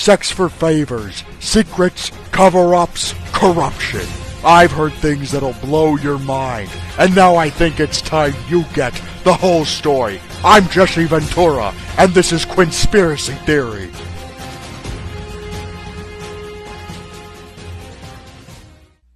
sex for favors, secrets, cover-ups, corruption. I've heard things that'll blow your mind, and now I think it's time you get the whole story. I'm Jesse Ventura, and this is Quinnspiracy Theory.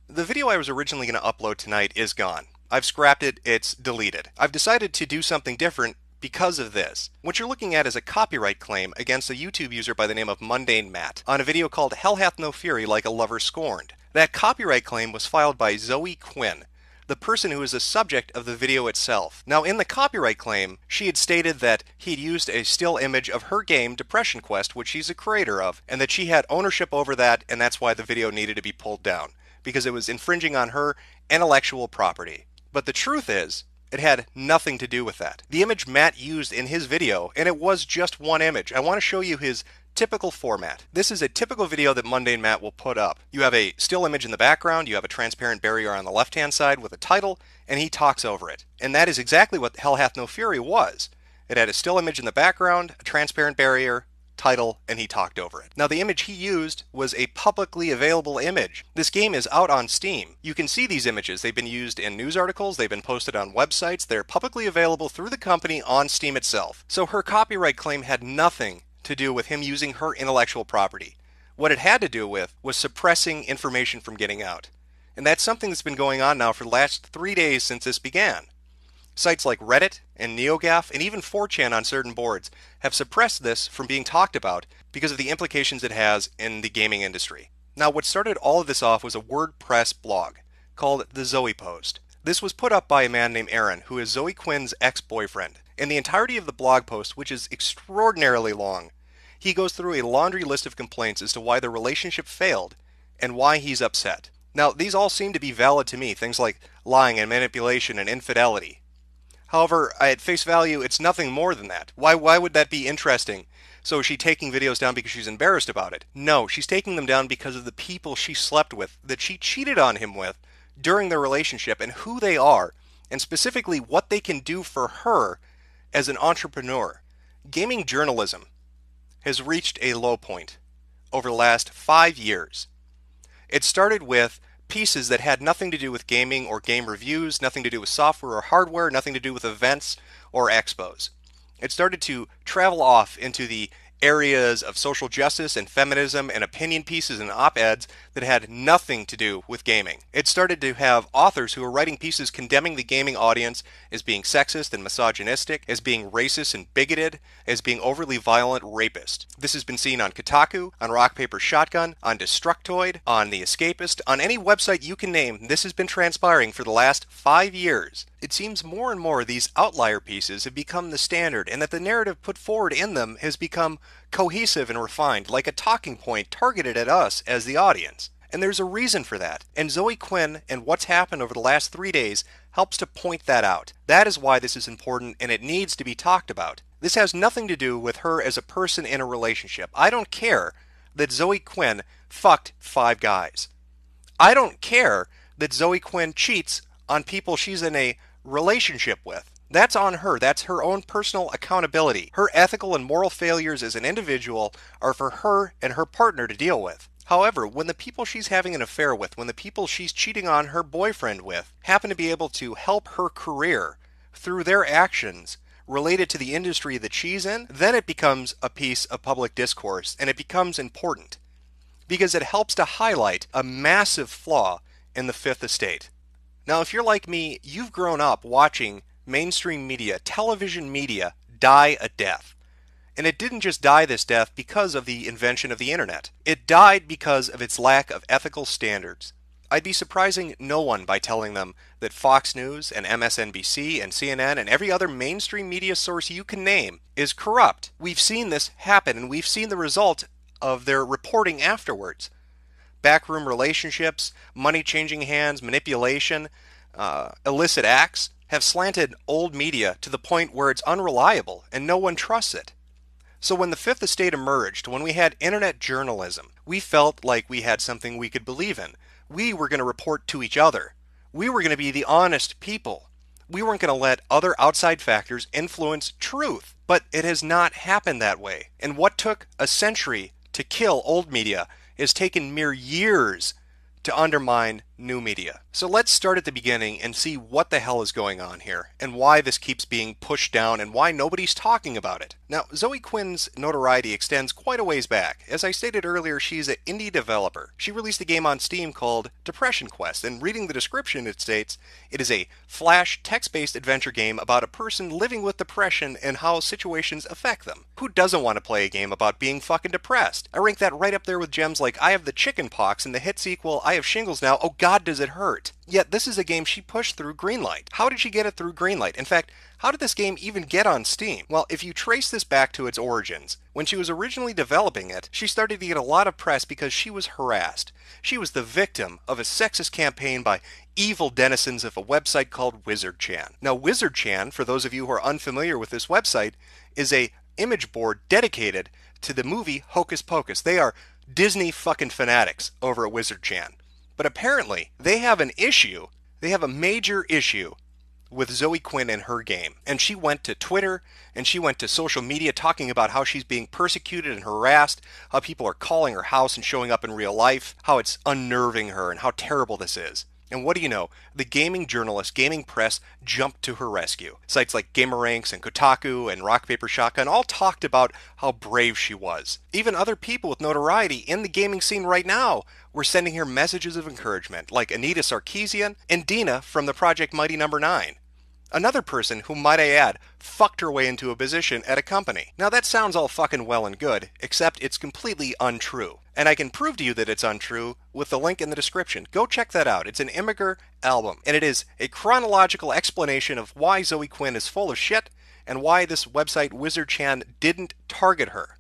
The video I was originally going to upload tonight is gone. I've scrapped it, it's deleted. I've decided to do something different because of this. What you're looking at is a copyright claim against a YouTube user by the name of Mundane Matt on a video called Hell Hath No Fury Like a Lover Scorned. That copyright claim was filed by Zoe Quinn, the person who is the subject of the video itself. Now, in the copyright claim, she had stated that he'd used a still image of her game Depression Quest, which she's a creator of, and that she had ownership over that, and that's why the video needed to be pulled down, because it was infringing on her intellectual property. But the truth is, it had nothing to do with that. The image Matt used in his video, and it was just one image. I want to show you his typical format. This is a typical video that Mundane Matt will put up. You have a still image in the background, you have a transparent barrier on the left-hand side with a title, and he talks over it. And that is exactly what Hell Hath No Fury was. It had a still image in the background, a transparent barrier, title, and he talked over it. Now, the image he used was a publicly available image. This game is out on Steam. You can see these images. They've been used in news articles, they've been posted on websites, they're publicly available through the company on Steam itself. So her copyright claim had nothing to do with him using her intellectual property. What it had to do with was suppressing information from getting out. And that's something that's been going on now for the last 3 days since this began. Sites like Reddit and NeoGAF and even 4chan on certain boards have suppressed this from being talked about because of the implications it has in the gaming industry. Now, what started all of this off was a WordPress blog called The Zoe Post. This was put up by a man named Aaron, who is Zoe Quinn's ex-boyfriend. In the entirety of the blog post, which is extraordinarily long, he goes through a laundry list of complaints as to why the relationship failed and why he's upset. Now, these all seem to be valid to me, things like lying and manipulation and infidelity. However, at face value, it's nothing more than that. Why would that be interesting? So is she taking videos down because she's embarrassed about it? No, she's taking them down because of the people she slept with, that she cheated on him with during their relationship, and who they are, and specifically what they can do for her as an entrepreneur. Gaming journalism has reached a low point over the last 5 years. It started with pieces that had nothing to do with gaming or game reviews, nothing to do with software or hardware, nothing to do with events or expos. It started to travel off into the areas of social justice and feminism and opinion pieces and op-eds that had nothing to do with gaming. It started to have authors who were writing pieces condemning the gaming audience as being sexist and misogynistic, as being racist and bigoted, as being overly violent rapist. This has been seen on Kotaku, on Rock Paper Shotgun, on Destructoid, on The Escapist, on any website you can name. This has been transpiring for the last 5 years. It seems more and more these outlier pieces have become the standard, and that the narrative put forward in them has become cohesive and refined, like a talking point targeted at us as the audience. And there's a reason for that. And Zoe Quinn and what's happened over the last 3 days helps to point that out. That is why this is important, and it needs to be talked about. This has nothing to do with her as a person in a relationship. I don't care that Zoe Quinn fucked 5 guys. I don't care that Zoe Quinn cheats on people she's in a relationship with. That's on her. That's her own personal accountability. Her ethical and moral failures as an individual are for her and her partner to deal with. However, when the people she's having an affair with, when the people she's cheating on her boyfriend with, happen to be able to help her career through their actions related to the industry that she's in, then it becomes a piece of public discourse, and it becomes important because it helps to highlight a massive flaw in the Fifth Estate. Now, if you're like me, you've grown up watching mainstream media, television media, die a death. And it didn't just die this death because of the invention of the internet. It died because of its lack of ethical standards. I'd be surprising no one by telling them that Fox News and MSNBC and CNN and every other mainstream media source you can name is corrupt. We've seen this happen, and we've seen the result of their reporting afterwards. Backroom relationships, money changing hands, manipulation, illicit acts have slanted old media to the point where it's unreliable and no one trusts it. So when the Fifth Estate emerged, when we had internet journalism, we felt like we had something we could believe in. We were going to report to each other. We were going to be the honest people. We weren't going to let other outside factors influence truth. But it has not happened that way. And what took a century to kill old media has taken mere years to undermine new media. So let's start at the beginning and see what the hell is going on here and why this keeps being pushed down and why nobody's talking about it. Now, Zoe Quinn's notoriety extends quite a ways back. As I stated earlier, she's an indie developer. She released a game on Steam called Depression Quest, and reading the description it states, it is a flash text-based adventure game about a person living with depression and how situations affect them. Who doesn't want to play a game about being fucking depressed? I rank that right up there with gems like I have the chicken pox and the hit sequel I have shingles now, oh god does it hurt. Yet this is a game she pushed through Greenlight. How did she get it through Greenlight? In fact, how did this game even get on Steam? Well, if you trace this back to its origins, when she was originally developing it, she started to get a lot of press because she was harassed. She was the victim of a sexist campaign by evil denizens of a website called WizardChan. Now, WizardChan, for those of you who are unfamiliar with this website, is a image board dedicated to the movie Hocus Pocus. They are Disney fucking fanatics over at WizardChan. But apparently, they have an issue. They have a major issue with Zoe Quinn and her game. And she went to Twitter and she went to social media talking about how she's being persecuted and harassed, how people are calling her house and showing up in real life, how it's unnerving her and how terrible this is. And what do you know? The gaming journalist, gaming press jumped to her rescue. Sites like Gameranks and Kotaku and Rock Paper Shotgun all talked about how brave she was. Even other people with notoriety in the gaming scene right now were sending her messages of encouragement, like Anita Sarkeesian and Dina from the Project Mighty No. 9. Another person who, might I add, fucked her way into a position at a company. Now that sounds all fucking well and good, except it's completely untrue. And I can prove to you that it's untrue with the link in the description. Go check that out. It's an Immigrant album, and it is a chronological explanation of why Zoe Quinn is full of shit and why this website WizardChan didn't target her.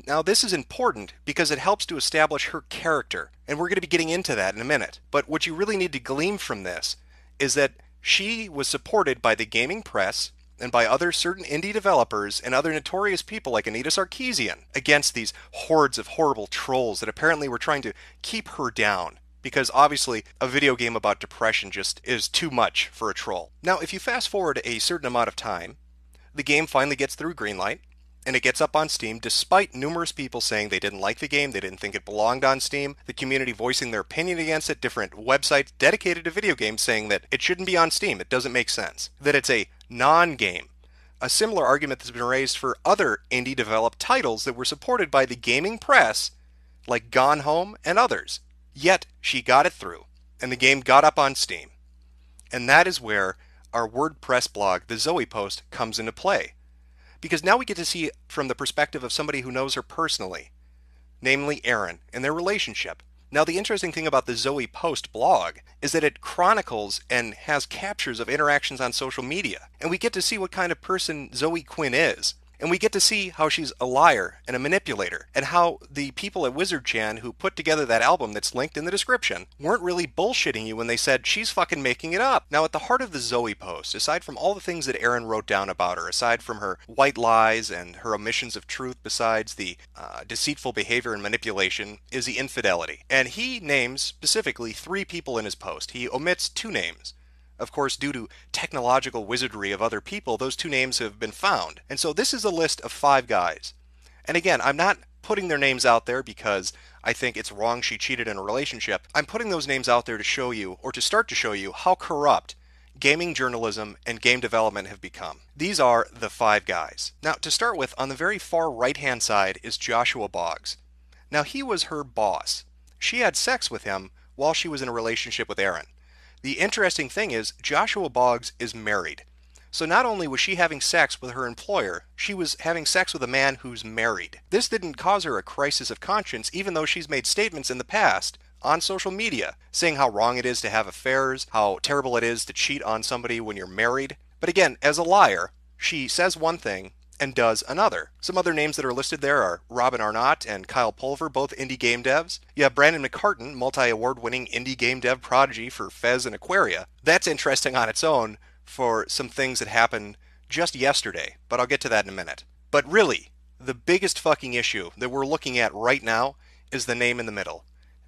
Now this is important because it helps to establish her character, and we're going to be getting into that in a minute. But what you really need to glean from this is that she was supported by the gaming press and by other certain indie developers and other notorious people like Anita Sarkeesian against these hordes of horrible trolls that apparently were trying to keep her down. Because obviously a video game about depression just is too much for a troll. Now if you fast forward a certain amount of time, the game finally gets through Greenlight, and it gets up on Steam despite numerous people saying they didn't like the game, they didn't think it belonged on Steam, the community voicing their opinion against it, different websites dedicated to video games saying that it shouldn't be on Steam, it doesn't make sense, that it's a non-game. A similar argument that's been raised for other indie developed titles that were supported by the gaming press, like Gone Home and others. Yet she got it through, and the game got up on Steam. And that is where our WordPress blog, the Zoe Post, comes into play. Because now we get to see from the perspective of somebody who knows her personally, namely Erin, and their relationship. Now the interesting thing about the Zoe Post blog is that it chronicles and has captures of interactions on social media. And we get to see what kind of person Zoe Quinn is. And we get to see how she's a liar and a manipulator, and how the people at WizardChan who put together that album that's linked in the description weren't really bullshitting you when they said she's fucking making it up. Now at the heart of the Zoe Post, aside from all the things that Erin wrote down about her, aside from her white lies and her omissions of truth, besides the deceitful behavior and manipulation, is the infidelity. And he names specifically 3 people in his post. He omits 2 names. Of course, due to technological wizardry of other people, those 2 names have been found. And so this is a list of 5 guys. And again, I'm not putting their names out there because I think it's wrong she cheated in a relationship. I'm putting those names out there to show you, or to start to show you, how corrupt gaming journalism and game development have become. These are the 5 guys. Now, to start with, on the very far right-hand side is Joshua Boggs. Now, he was her boss. She had sex with him while she was in a relationship with Erin. The interesting thing is, Joshua Boggs is married. So not only was she having sex with her employer, she was having sex with a man who's married. This didn't cause her a crisis of conscience, even though she's made statements in the past on social media saying how wrong it is to have affairs, how terrible it is to cheat on somebody when you're married. But again, as a liar, she says one thing and does another. Some other names that are listed there are Robin Arnott and Kyle Pulver, both indie game devs. You have Brandon McCartan, multi-award winning indie game dev prodigy for Fez and Aquaria. That's interesting on its own for some things that happened just yesterday, but I'll get to that in a minute. But really, the biggest fucking issue that we're looking at right now is the name in the middle,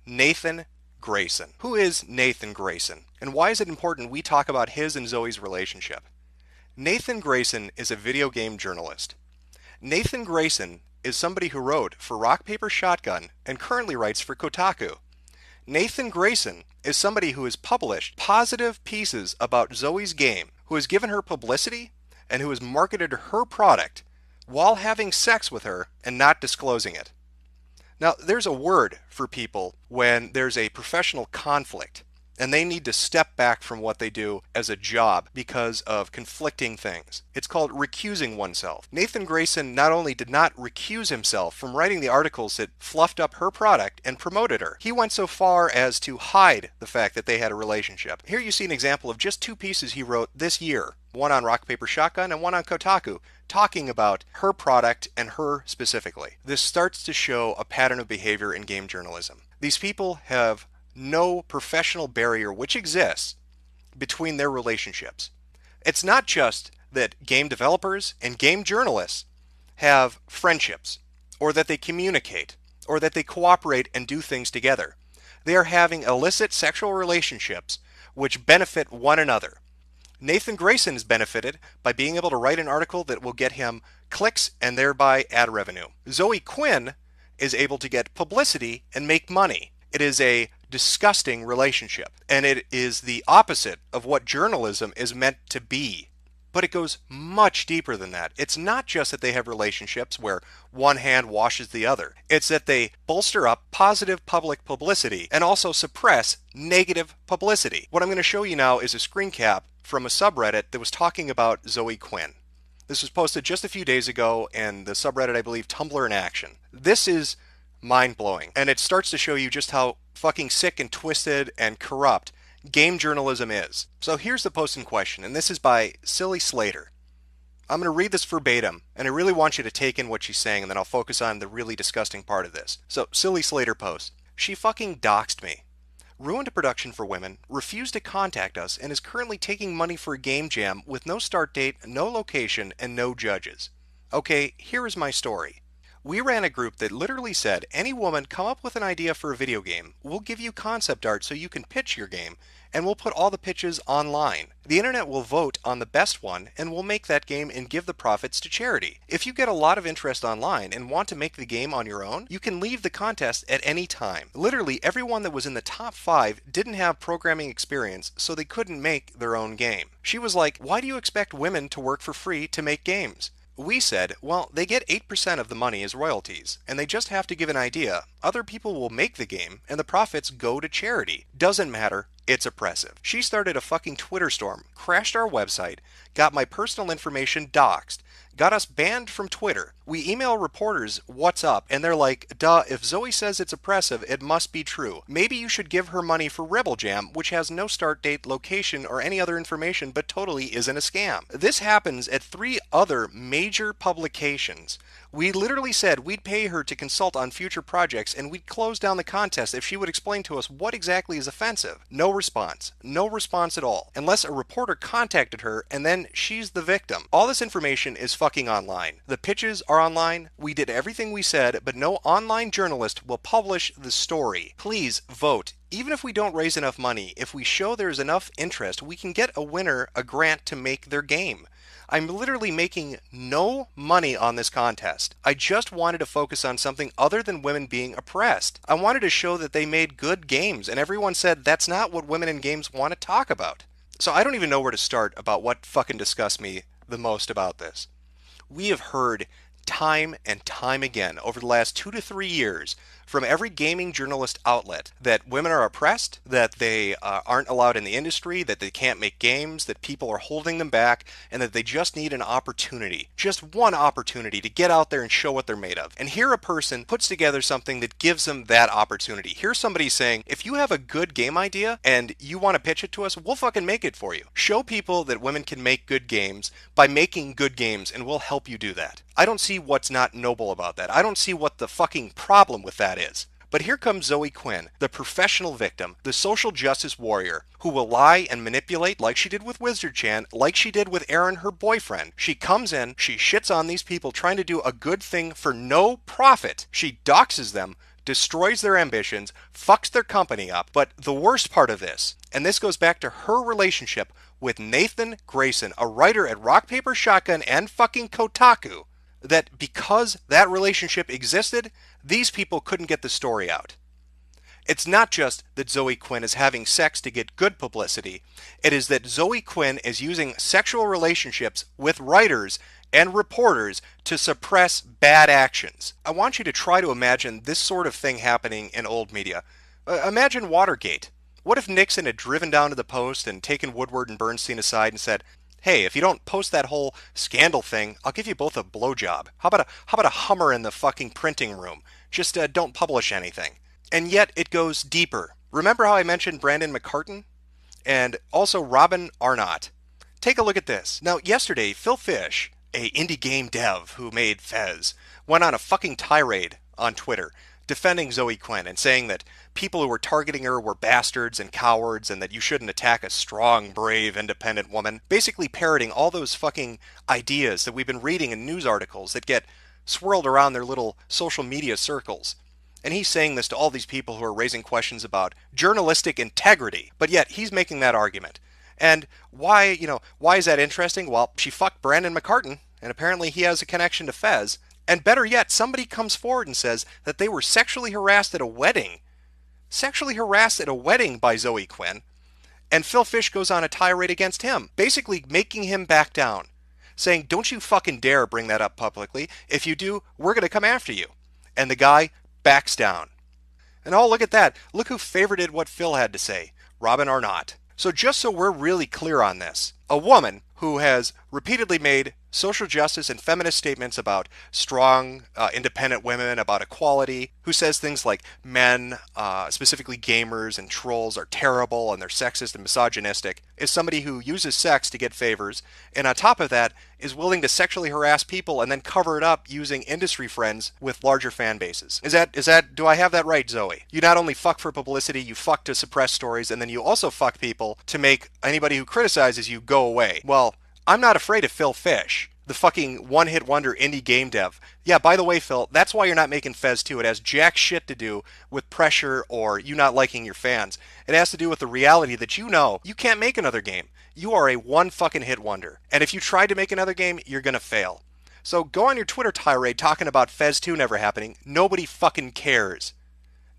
Nathan Grayson. Who is Nathan Grayson? And why is it important we talk about his and Zoe's relationship? Nathan Grayson is a video game journalist. Nathan Grayson is somebody who wrote for Rock Paper Shotgun and currently writes for Kotaku. Nathan Grayson is somebody who has published positive pieces about Zoe's game, who has given her publicity, and who has marketed her product while having sex with her and not disclosing it. Now, there's a word for people when there's a professional conflict and they need to step back from what they do as a job because of conflicting things. It's called recusing oneself. Nathan Grayson not only did not recuse himself from writing the articles that fluffed up her product and promoted her, he went so far as to hide the fact that they had a relationship. Here you see an example of just 2 pieces he wrote this year, one on Rock Paper Shotgun and one on Kotaku, talking about her product and her specifically. This starts to show a pattern of behavior in game journalism. These people have no professional barrier which exists between their relationships. It's not just that game developers and game journalists have friendships, or that they communicate, or that they cooperate and do things together. They are having illicit sexual relationships which benefit one another. Nathan Grayson is benefited by being able to write an article that will get him clicks and thereby ad revenue. Zoe Quinn is able to get publicity and make money. It is a disgusting relationship, and it is the opposite of what journalism is meant to be. But it goes much deeper than that. It's not just that they have relationships where one hand washes the other. It's that they bolster up positive public publicity and also suppress negative publicity. What I'm going to show you now is a screen cap from a subreddit that was talking about Zoe Quinn. This was posted just a few days ago in the subreddit, I believe, Tumblr in Action. This is mind-blowing, and it starts to show you just how fucking sick and twisted and corrupt game journalism is. So here's the post in question, and this is by Silly Slater. I'm going to read this verbatim, and I really want you to take in what she's saying, and then I'll focus on the really disgusting part of this. So, Silly Slater posts, "She fucking doxed me. Ruined a production for women, refused to contact us, and is currently taking money for a game jam with no start date, no location, and no judges. Okay, here is my story. We ran a group that literally said, any woman come up with an idea for a video game, we'll give you concept art so you can pitch your game, and we'll put all the pitches online. The internet will vote on the best one, and we'll make that game and give the profits to charity. If you get a lot of interest online and want to make the game on your own, you can leave the contest at any time. Literally everyone that was in the top 5 didn't have programming experience, so they couldn't make their own game. She was like, why do you expect women to work for free to make games? We said, well, they get 8% of the money as royalties, and they just have to give an idea. Other people will make the game, and the profits go to charity. Doesn't matter. It's oppressive. She started a fucking Twitter storm, crashed our website, got my personal information doxxed, got us banned from Twitter. We email reporters what's up, and they're like, duh, if Zoe says it's oppressive, it must be true. Maybe you should give her money for Rebel Jam, which has no start date, location, or any other information, but totally isn't a scam. This happens at 3 other major publications. We literally said we'd pay her to consult on future projects, and we'd close down the contest if she would explain to us what exactly is offensive. No response. No response at all. Unless a reporter contacted her, and then she's the victim. All this information is fucking online. The pitches are online. We did everything we said, but no online journalist will publish the story. Please vote. Even if we don't raise enough money, if we show there's enough interest, we can get a winner a grant to make their game. I'm literally making no money on this contest. I just wanted to focus on something other than women being oppressed. I wanted to show that they made good games, and everyone said that's not what women in games want to talk about. So I don't even know where to start about what fucking disgusts me the most about this. We have heard time and time again over the last 2 to 3 years from every gaming journalist outlet that women are oppressed, that they aren't allowed in the industry, that they can't make games, that people are holding them back, and that they just need an opportunity, just one opportunity to get out there and show what they're made of. And here a person puts together something that gives them that opportunity. Here's somebody saying, if you have a good game idea and you want to pitch it to us, we'll fucking make it for you. Show people that women can make good games by making good games, and we'll help you do that. I don't see what's not noble about that. I don't see what the fucking problem with that is. But here comes Zoe Quinn, the professional victim, the social justice warrior, who will lie and manipulate like she did with Wizard-chan, like she did with Aaron, her boyfriend. She comes in, she shits on these people trying to do a good thing for no profit. She doxes them, destroys their ambitions, fucks their company up. But the worst part of this, and this goes back to her relationship with Nathan Grayson, a writer at Rock Paper Shotgun and fucking Kotaku, that because that relationship existed, these people couldn't get the story out. It's not just that Zoe Quinn is having sex to get good publicity. It is that Zoe Quinn is using sexual relationships with writers and reporters to suppress bad actions. I want you to try to imagine this sort of thing happening in old media. Imagine Watergate. What if Nixon had driven down to the Post and taken Woodward and Bernstein aside and said, "Hey, if you don't post that whole scandal thing, I'll give you both a blowjob. How about a Hummer in the fucking printing room? Just don't publish anything." And yet it goes deeper. Remember how I mentioned Brandon McCartan? And also Robin Arnott. Take a look at this. Now, yesterday, Phil Fish, a indie game dev who made Fez, went on a fucking tirade on Twitter defending Zoe Quinn and saying that people who were targeting her were bastards and cowards and that you shouldn't attack a strong, brave, independent woman. Basically parroting all those fucking ideas that we've been reading in news articles that get swirled around their little social media circles. And he's saying this to all these people who are raising questions about journalistic integrity. But yet he's making that argument. And why is that interesting? Well, she fucked Brandon McCartan, and apparently he has a connection to Fez. And better yet, somebody comes forward and says that they were sexually harassed at a wedding. Sexually harassed at a wedding by Zoe Quinn. And Phil Fish goes on a tirade against him, basically making him back down. Saying, don't you fucking dare bring that up publicly. If you do, we're going to come after you. And the guy backs down. And oh, look at that. Look who favorited what Phil had to say. Robin Arnott. So just so we're really clear on this, a woman who has repeatedly made social justice and feminist statements about strong, independent women, about equality, who says things like men, specifically gamers and trolls, are terrible and they're sexist and misogynistic, is somebody who uses sex to get favors, and on top of that, is willing to sexually harass people and then cover it up using industry friends with larger fan bases. Do I have that right, Zoe? You not only fuck for publicity, you fuck to suppress stories, and then you also fuck people to make anybody who criticizes you go away. Well, I'm not afraid of Phil Fish, the fucking one-hit wonder indie game dev. Yeah, by the way, Phil, that's why you're not making Fez 2. It has jack shit to do with pressure or you not liking your fans. It has to do with the reality that you can't make another game. You are a one fucking hit wonder. And if you try to make another game, you're gonna fail. So go on your Twitter tirade talking about Fez 2 never happening. Nobody fucking cares.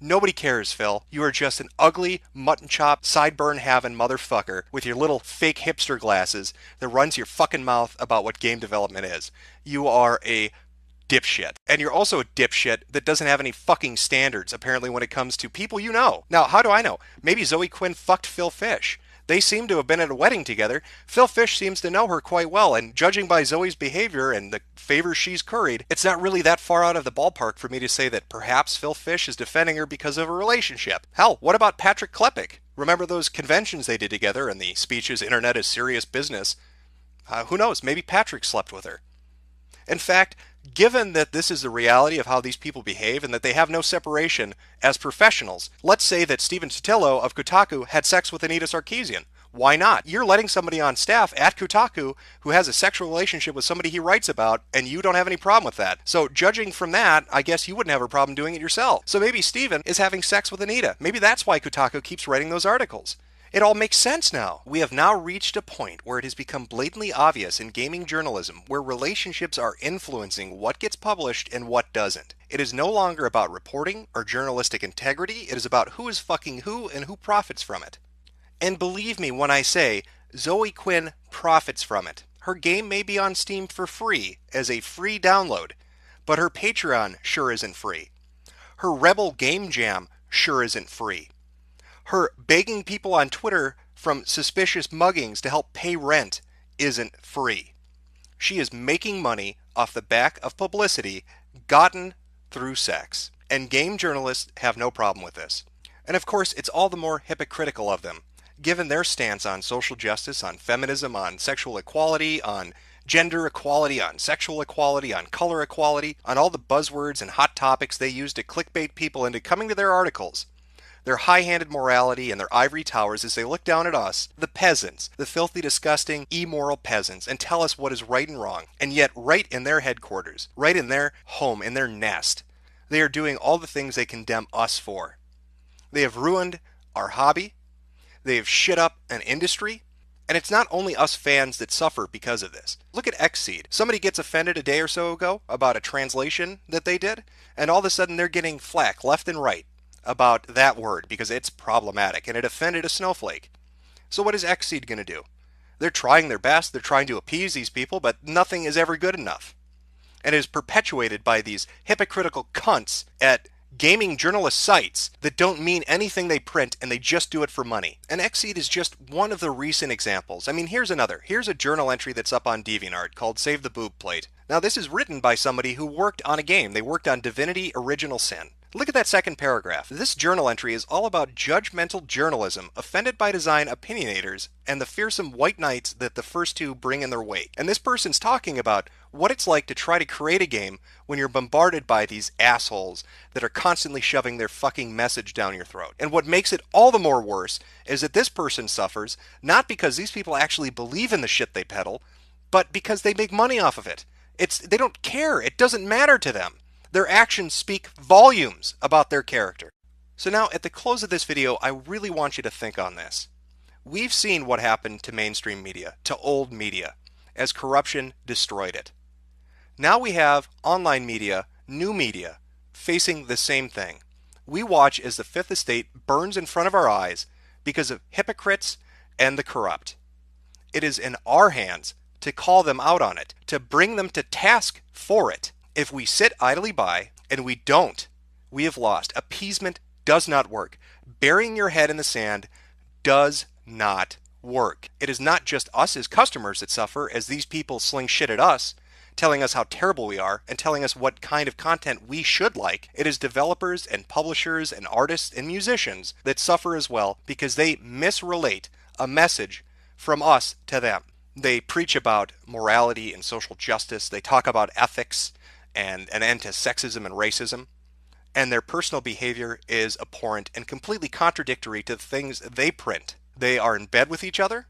Nobody cares, Phil. You are just an ugly, mutton chop, sideburn having motherfucker with your little fake hipster glasses that runs your fucking mouth about what game development is. You are a dipshit. And you're also a dipshit that doesn't have any fucking standards, apparently, when it comes to people you know. Now, how do I know? Maybe Zoe Quinn fucked Phil Fish. They seem to have been at a wedding together. Phil Fish seems to know her quite well, and judging by Zoe's behavior and the favors she's curried, it's not really that far out of the ballpark for me to say that perhaps Phil Fish is defending her because of a relationship. Hell, what about Patrick Klepek? Remember those conventions they did together and the speeches, "Internet is serious business"? Who knows? Maybe Patrick slept with her. In fact, given that this is the reality of how these people behave and that they have no separation as professionals, let's say that Steven Sotillo of Kotaku had sex with Anita Sarkeesian. Why not? You're letting somebody on staff at Kotaku who has a sexual relationship with somebody he writes about, and you don't have any problem with that. So judging from that, I guess you wouldn't have a problem doing it yourself. So maybe Steven is having sex with Anita. Maybe that's why Kotaku keeps writing those articles. It all makes sense now. We have now reached a point where it has become blatantly obvious in gaming journalism where relationships are influencing what gets published and what doesn't. It is no longer about reporting or journalistic integrity. It is about who is fucking who and who profits from it. And believe me when I say Zoe Quinn profits from it. Her game may be on Steam for free as a free download, but her Patreon sure isn't free. Her Rebel Game Jam sure isn't free. Her begging people on Twitter from suspicious muggings to help pay rent isn't free. She is making money off the back of publicity gotten through sex. And game journalists have no problem with this. And of course, it's all the more hypocritical of them, given their stance on social justice, on feminism, on sexual equality, on gender equality, on sexual equality, on color equality, on all the buzzwords and hot topics they use to clickbait people into coming to their articles. Their high-handed morality and their ivory towers as they look down at us, the peasants, the filthy, disgusting, immoral peasants, and tell us what is right and wrong. And yet, right in their headquarters, right in their home, in their nest, they are doing all the things they condemn us for. They have ruined our hobby, they have shit up an industry, And it's not only us fans that suffer because of this. Look at Xseed. Somebody gets offended a day or so ago about a translation that they did, and all of a sudden they're getting flack left and right about that word because it's problematic and it offended a snowflake. So what is Xseed going to do? They're trying their best, they're trying to appease these people, but nothing is ever good enough. And it is perpetuated by these hypocritical cunts at gaming journalist sites that don't mean anything they print and they just do it for money. And Xseed is just one of the recent examples. I mean, here's another. Here's a journal entry that's up on DeviantArt called Save the Boob Plate. Now this is written by somebody who worked on a game. They worked on Divinity Original Sin. Look at that second paragraph. This journal entry is all about judgmental journalism, offended by design opinionators, and the fearsome white knights that the first two bring in their wake. And this person's talking about what it's like to try to create a game when you're bombarded by these assholes that are constantly shoving their fucking message down your throat. And what makes it all the more worse is that this person suffers not because these people actually believe in the shit they peddle, but because they make money off of it. They don't care. It doesn't matter to them. Their actions speak volumes about their character. So now at the close of this video, I really want you to think on this. We've seen what happened to mainstream media, to old media, as corruption destroyed it. Now we have online media, new media, facing the same thing. We watch as the Fifth Estate burns in front of our eyes because of hypocrites and the corrupt. It is in our hands to call them out on it, to bring them to task for it. If we sit idly by, and we don't, we have lost. Appeasement does not work. Burying your head in the sand does not work. It is not just us as customers that suffer as these people sling shit at us, telling us how terrible we are, and telling us what kind of content we should like. It is developers and publishers and artists and musicians that suffer as well because they misrelate a message from us to them. They preach about morality and social justice. They talk about ethics and an end to sexism and racism, and their personal behavior is abhorrent and completely contradictory to the things they print. They are in bed with each other,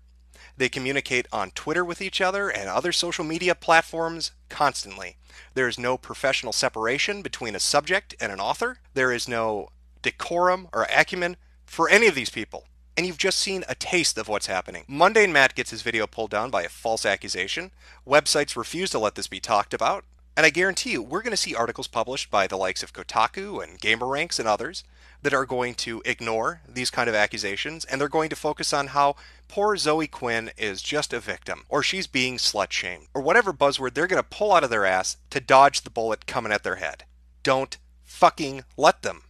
they communicate on Twitter with each other and other social media platforms constantly. There is no professional separation between a subject and an author. There is no decorum or acumen for any of these people. And you've just seen a taste of what's happening. Mundane Matt gets his video pulled down by a false accusation. Websites refuse to let this be talked about. And I guarantee you, we're going to see articles published by the likes of Kotaku and GamerRanks and others that are going to ignore these kind of accusations, and they're going to focus on how poor Zoe Quinn is just a victim, or she's being slut-shamed, or whatever buzzword they're going to pull out of their ass to dodge the bullet coming at their head. Don't fucking let them.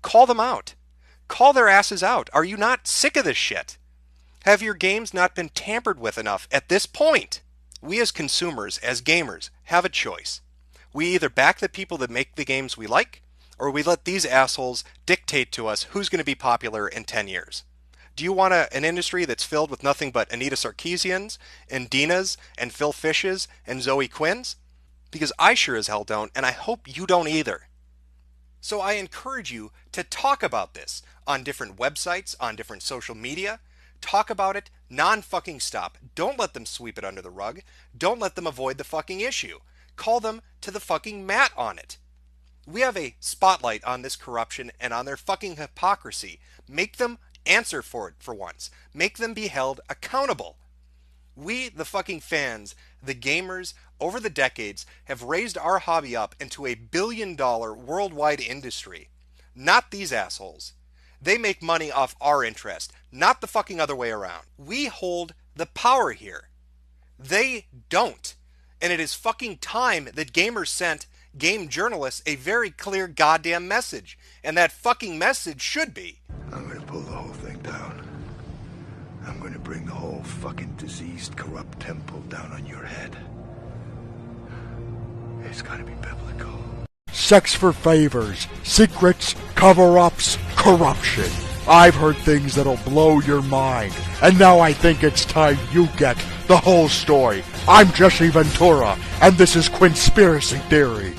Call them out. Call their asses out. Are you not sick of this shit? Have your games not been tampered with enough at this point? We as consumers, as gamers, have a choice. We either back the people that make the games we like, or we let these assholes dictate to us who's going to be popular in 10 years. Do you want an industry that's filled with nothing but Anita Sarkeesians, and Dinas, and Phil Fishes, and Zoe Quinns? Because I sure as hell don't, and I hope you don't either. So I encourage you to talk about this on different websites, on different social media. Talk about it non-fucking stop. Don't let them sweep it under the rug. Don't let them avoid the fucking issue. Call them to the fucking mat on it. We have a spotlight on this corruption and on their fucking hypocrisy. Make them answer for it for once. Make them be held accountable. We, the fucking fans, the gamers, over the decades, have raised our hobby up into a billion-dollar worldwide industry. Not these assholes. They make money off our interest, not the fucking other way around. We hold the power here. They don't. And it is fucking time that gamers sent game journalists a very clear goddamn message. And that fucking message should be, I'm gonna pull the whole thing down. I'm gonna bring the whole fucking diseased, corrupt temple down on your head. It's gotta be biblical. Sex for favors, secrets, cover-ups, corruption. I've heard things that'll blow your mind, and now I think it's time you get the whole story. I'm Jesse Ventura, and this is Quinnspiracy Theory.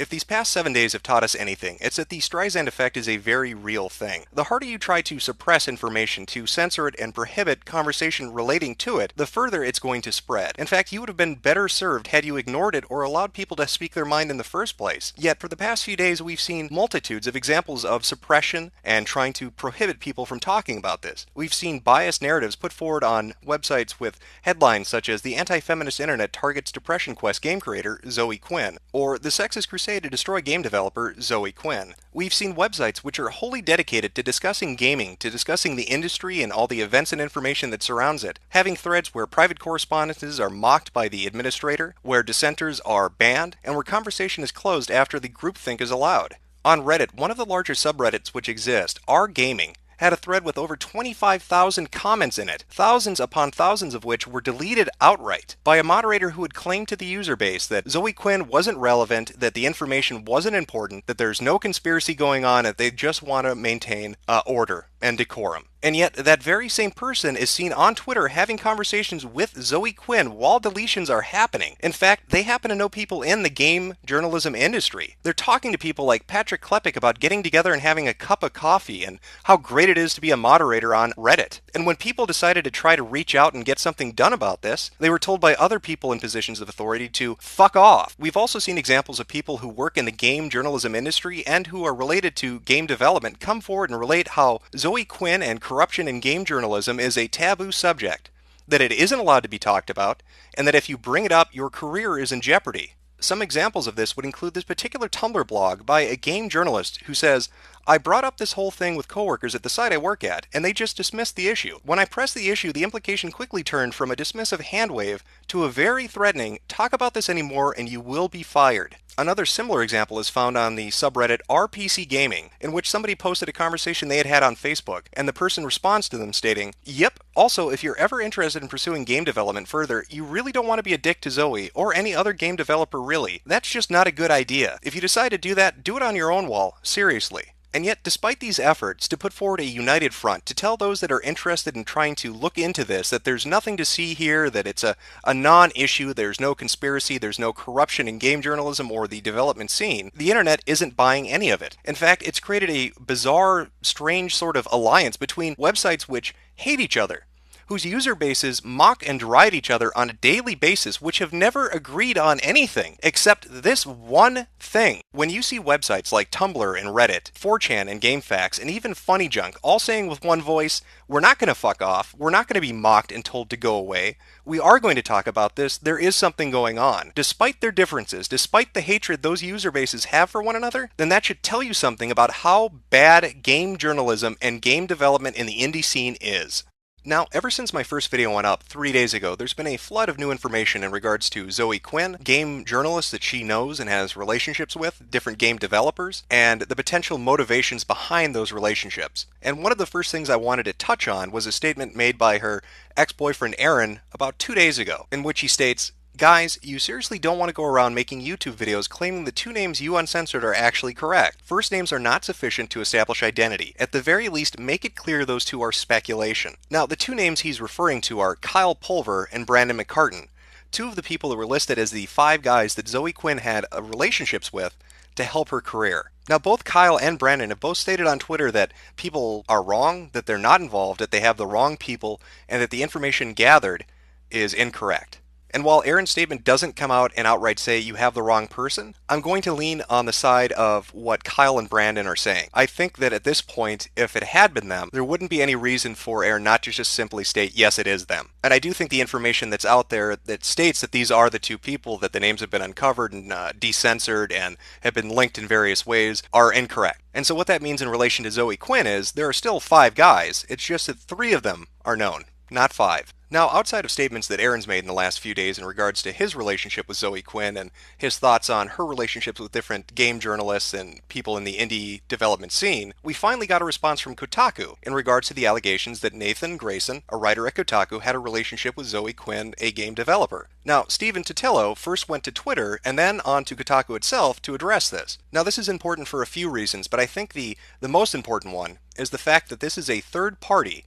If these past 7 days have taught us anything, it's that the Streisand effect is a very real thing. The harder you try to suppress information, to censor it and prohibit conversation relating to it, the further it's going to spread. In fact, you would have been better served had you ignored it or allowed people to speak their mind in the first place. Yet, for the past few days, we've seen multitudes of examples of suppression and trying to prohibit people from talking about this. We've seen biased narratives put forward on websites with headlines such as "The Anti-Feminist Internet Targets Depression Quest Game Creator Zoe Quinn," or "The Sexist Crusade to Destroy Game Developer Zoe Quinn." We've seen websites which are wholly dedicated to discussing gaming, to discussing the industry and all the events and information that surrounds it, having threads where private correspondences are mocked by the administrator, where dissenters are banned, and where conversation is closed after the groupthink is allowed. On Reddit, one of the larger subreddits which exist, R Gaming, had a thread with over 25,000 comments in it, thousands upon thousands of which were deleted outright by a moderator who had claimed to the user base that Zoe Quinn wasn't relevant, that the information wasn't important, that there's no conspiracy going on, that they just want to maintain order and decorum. And yet, that very same person is seen on Twitter having conversations with Zoe Quinn while deletions are happening. In fact, they happen to know people in the game journalism industry. They're talking to people like Patrick Klepek about getting together and having a cup of coffee and how great it is to be a moderator on Reddit. And when people decided to try to reach out and get something done about this, they were told by other people in positions of authority to fuck off. We've also seen examples of people who work in the game journalism industry and who are related to game development come forward and relate how Zoe Quinn and corruption in game journalism is a taboo subject, that it isn't allowed to be talked about, and that if you bring it up, your career is in jeopardy. Some examples of this would include this particular Tumblr blog by a game journalist who says, "I brought up this whole thing with coworkers at the site I work at, and they just dismissed the issue. When I pressed the issue, the implication quickly turned from a dismissive hand wave to a very threatening, talk about this anymore and you will be fired." Another similar example is found on the subreddit RPC Gaming, in which somebody posted a conversation they had had on Facebook, and the person responds to them stating, "Yep, also if you're ever interested in pursuing game development further, you really don't want to be a dick to Zoe, or any other game developer really. That's just not a good idea. If you decide to do that, do it on your own wall, seriously." And yet, despite these efforts to put forward a united front, to tell those that are interested in trying to look into this that there's nothing to see here, that it's a non-issue, there's no conspiracy, there's no corruption in game journalism or the development scene, the internet isn't buying any of it. In fact, it's created a bizarre, strange sort of alliance between websites which hate each other, whose user bases mock and deride each other on a daily basis, which have never agreed on anything except this one thing. When you see websites like Tumblr and Reddit, 4chan and GameFAQs, and even Funny Junk all saying with one voice, "We're not going to fuck off, we're not going to be mocked and told to go away, we are going to talk about this, there is something going on," despite their differences, despite the hatred those user bases have for one another, then that should tell you something about how bad game journalism and game development in the indie scene is. Now, ever since my first video went up 3 days ago, there's been a flood of new information in regards to Zoe Quinn, game journalists that she knows and has relationships with, different game developers, and the potential motivations behind those relationships. And one of the first things I wanted to touch on was a statement made by her ex-boyfriend Aaron about 2 days ago, in which he states, "Guys, you seriously don't want to go around making YouTube videos claiming the two names you uncensored are actually correct. First names are not sufficient to establish identity. At the very least, make it clear those two are speculation." Now, the two names he's referring to are Kyle Pulver and Brandon McCartan, two of the people that were listed as the 5 guys that Zoe Quinn had relationships with to help her career. Now, both Kyle and Brandon have both stated on Twitter that people are wrong, that they're not involved, that they have the wrong people, and that the information gathered is incorrect. And while Aaron's statement doesn't come out and outright say you have the wrong person, I'm going to lean on the side of what Kyle and Brandon are saying. I think that at this point, if it had been them, there wouldn't be any reason for Aaron not to just simply state, yes, it is them. And I do think the information that's out there that states that these are the two people, that the names have been uncovered and decensored and have been linked in various ways, are incorrect. And so what that means in relation to Zoe Quinn is there are still 5 guys, it's just that 3 of them are known, not 5. Now, outside of statements that Aaron's made in the last few days in regards to his relationship with Zoe Quinn and his thoughts on her relationships with different game journalists and people in the indie development scene, we finally got a response from Kotaku in regards to the allegations that Nathan Grayson, a writer at Kotaku, had a relationship with Zoe Quinn, a game developer. Now, Stephen Totilo first went to Twitter and then on to Kotaku itself to address this. Now, this is important for a few reasons, but I think the most important one is the fact that this is a third party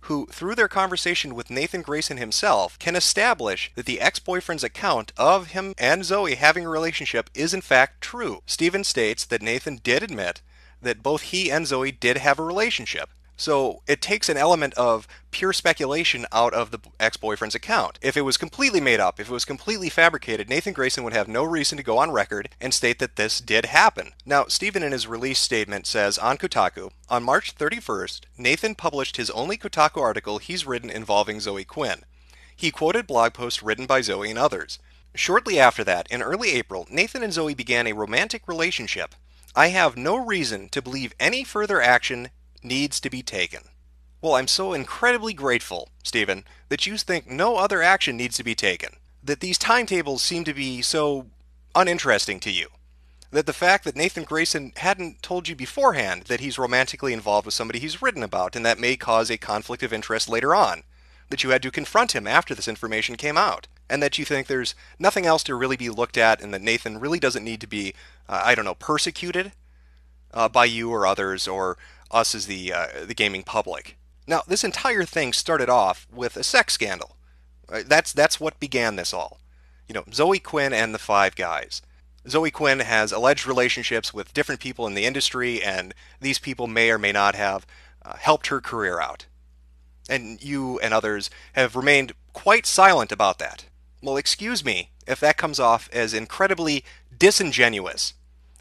who, through their conversation with Nathan Grayson himself, can establish that the ex-boyfriend's account of him and Zoe having a relationship is in fact true. Steven states that Nathan did admit that both he and Zoe did have a relationship. So it takes an element of pure speculation out of the ex-boyfriend's account. If it was completely made up, if it was completely fabricated, Nathan Grayson would have no reason to go on record and state that this did happen. Now, Steven in his release statement says on Kotaku, on March 31st, Nathan published his only Kotaku article he's written involving Zoe Quinn. He quoted blog posts written by Zoe and others. Shortly after that, in early April, Nathan and Zoe began a romantic relationship. I have no reason to believe any further action needs to be taken. Well, I'm so incredibly grateful, Steven, that you think no other action needs to be taken. That these timetables seem to be so uninteresting to you. That the fact that Nathan Grayson hadn't told you beforehand that he's romantically involved with somebody he's written about and that may cause a conflict of interest later on. That you had to confront him after this information came out. And that you think there's nothing else to really be looked at and that Nathan really doesn't need to be, persecuted by you or others or us as the gaming public. Now, this entire thing started off with a sex scandal. That's what began this all. Zoe Quinn and the Five Guys. Zoe Quinn has alleged relationships with different people in the industry, and these people may or may not have helped her career out. And you and others have remained quite silent about that. Well, excuse me if that comes off as incredibly disingenuous.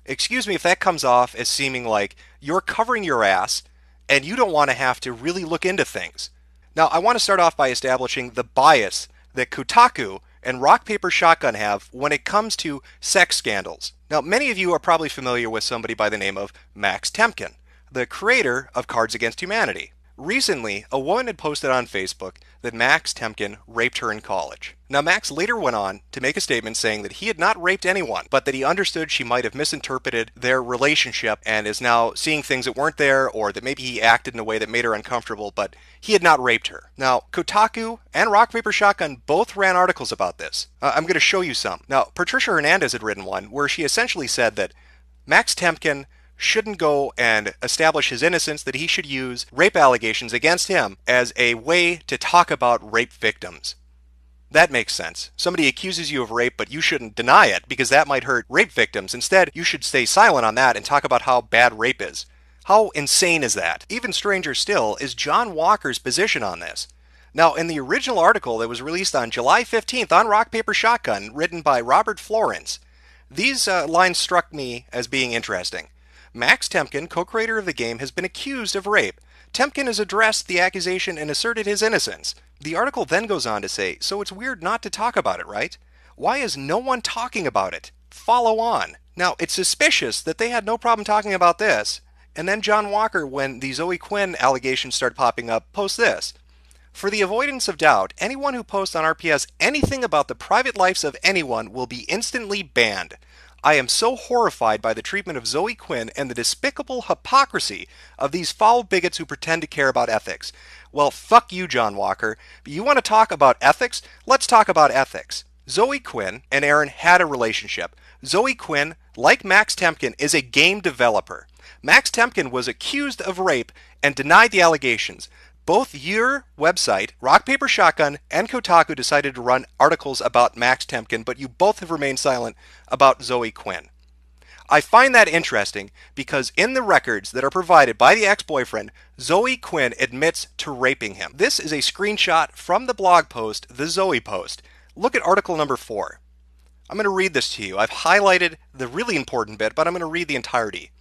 Excuse me if that comes off as seeming like you're covering your ass and you don't want to have to really look into things. Now, I want to start off by establishing the bias that Kotaku and Rock Paper Shotgun have when it comes to sex scandals. Now, many of you are probably familiar with somebody by the name of Max Temkin, the creator of Cards Against Humanity. Recently, a woman had posted on Facebook that Max Temkin raped her in college. Now, Max later went on to make a statement saying that he had not raped anyone, but that he understood she might have misinterpreted their relationship and is now seeing things that weren't there, or that maybe he acted in a way that made her uncomfortable, but he had not raped her. Now, Kotaku and Rock Paper Shotgun both ran articles about this. I'm going to show you some. Now, Patricia Hernandez had written one where she essentially said that Max Temkin shouldn't go and establish his innocence, that he should use rape allegations against him as a way to talk about rape victims. That makes sense. Somebody accuses you of rape, but you shouldn't deny it because that might hurt rape victims. Instead, you should stay silent on that and talk about how bad rape is. How insane is that? Even stranger still is John Walker's position on this. Now, in the original article that was released on July 15th on Rock Paper Shotgun, written by Robert Florence, these lines struck me as being interesting. Max Temkin, co-creator of the game, has been accused of rape. Temkin has addressed the accusation and asserted his innocence. The article then goes on to say, so it's weird not to talk about it, right? Why is no one talking about it? Follow on. Now, it's suspicious that they had no problem talking about this. And then John Walker, when the Zoe Quinn allegations start popping up, posts this. For the avoidance of doubt, anyone who posts on RPS anything about the private lives of anyone will be instantly banned. I am so horrified by the treatment of Zoe Quinn and the despicable hypocrisy of these foul bigots who pretend to care about ethics. Well, fuck you, John Walker. You want to talk about ethics? Let's talk about ethics. Zoe Quinn and Aaron had a relationship. Zoe Quinn, like Max Temkin, is a game developer. Max Temkin was accused of rape and denied the allegations. Both your website, Rock Paper Shotgun, and Kotaku decided to run articles about Max Temkin, but you both have remained silent about Zoe Quinn. I find that interesting because in the records that are provided by the ex-boyfriend, Zoe Quinn admits to raping him. This is a screenshot from the blog post, the Zoe post. Look at article number 4. I'm going to read this to you. I've highlighted the really important bit, but I'm going to read the entirety.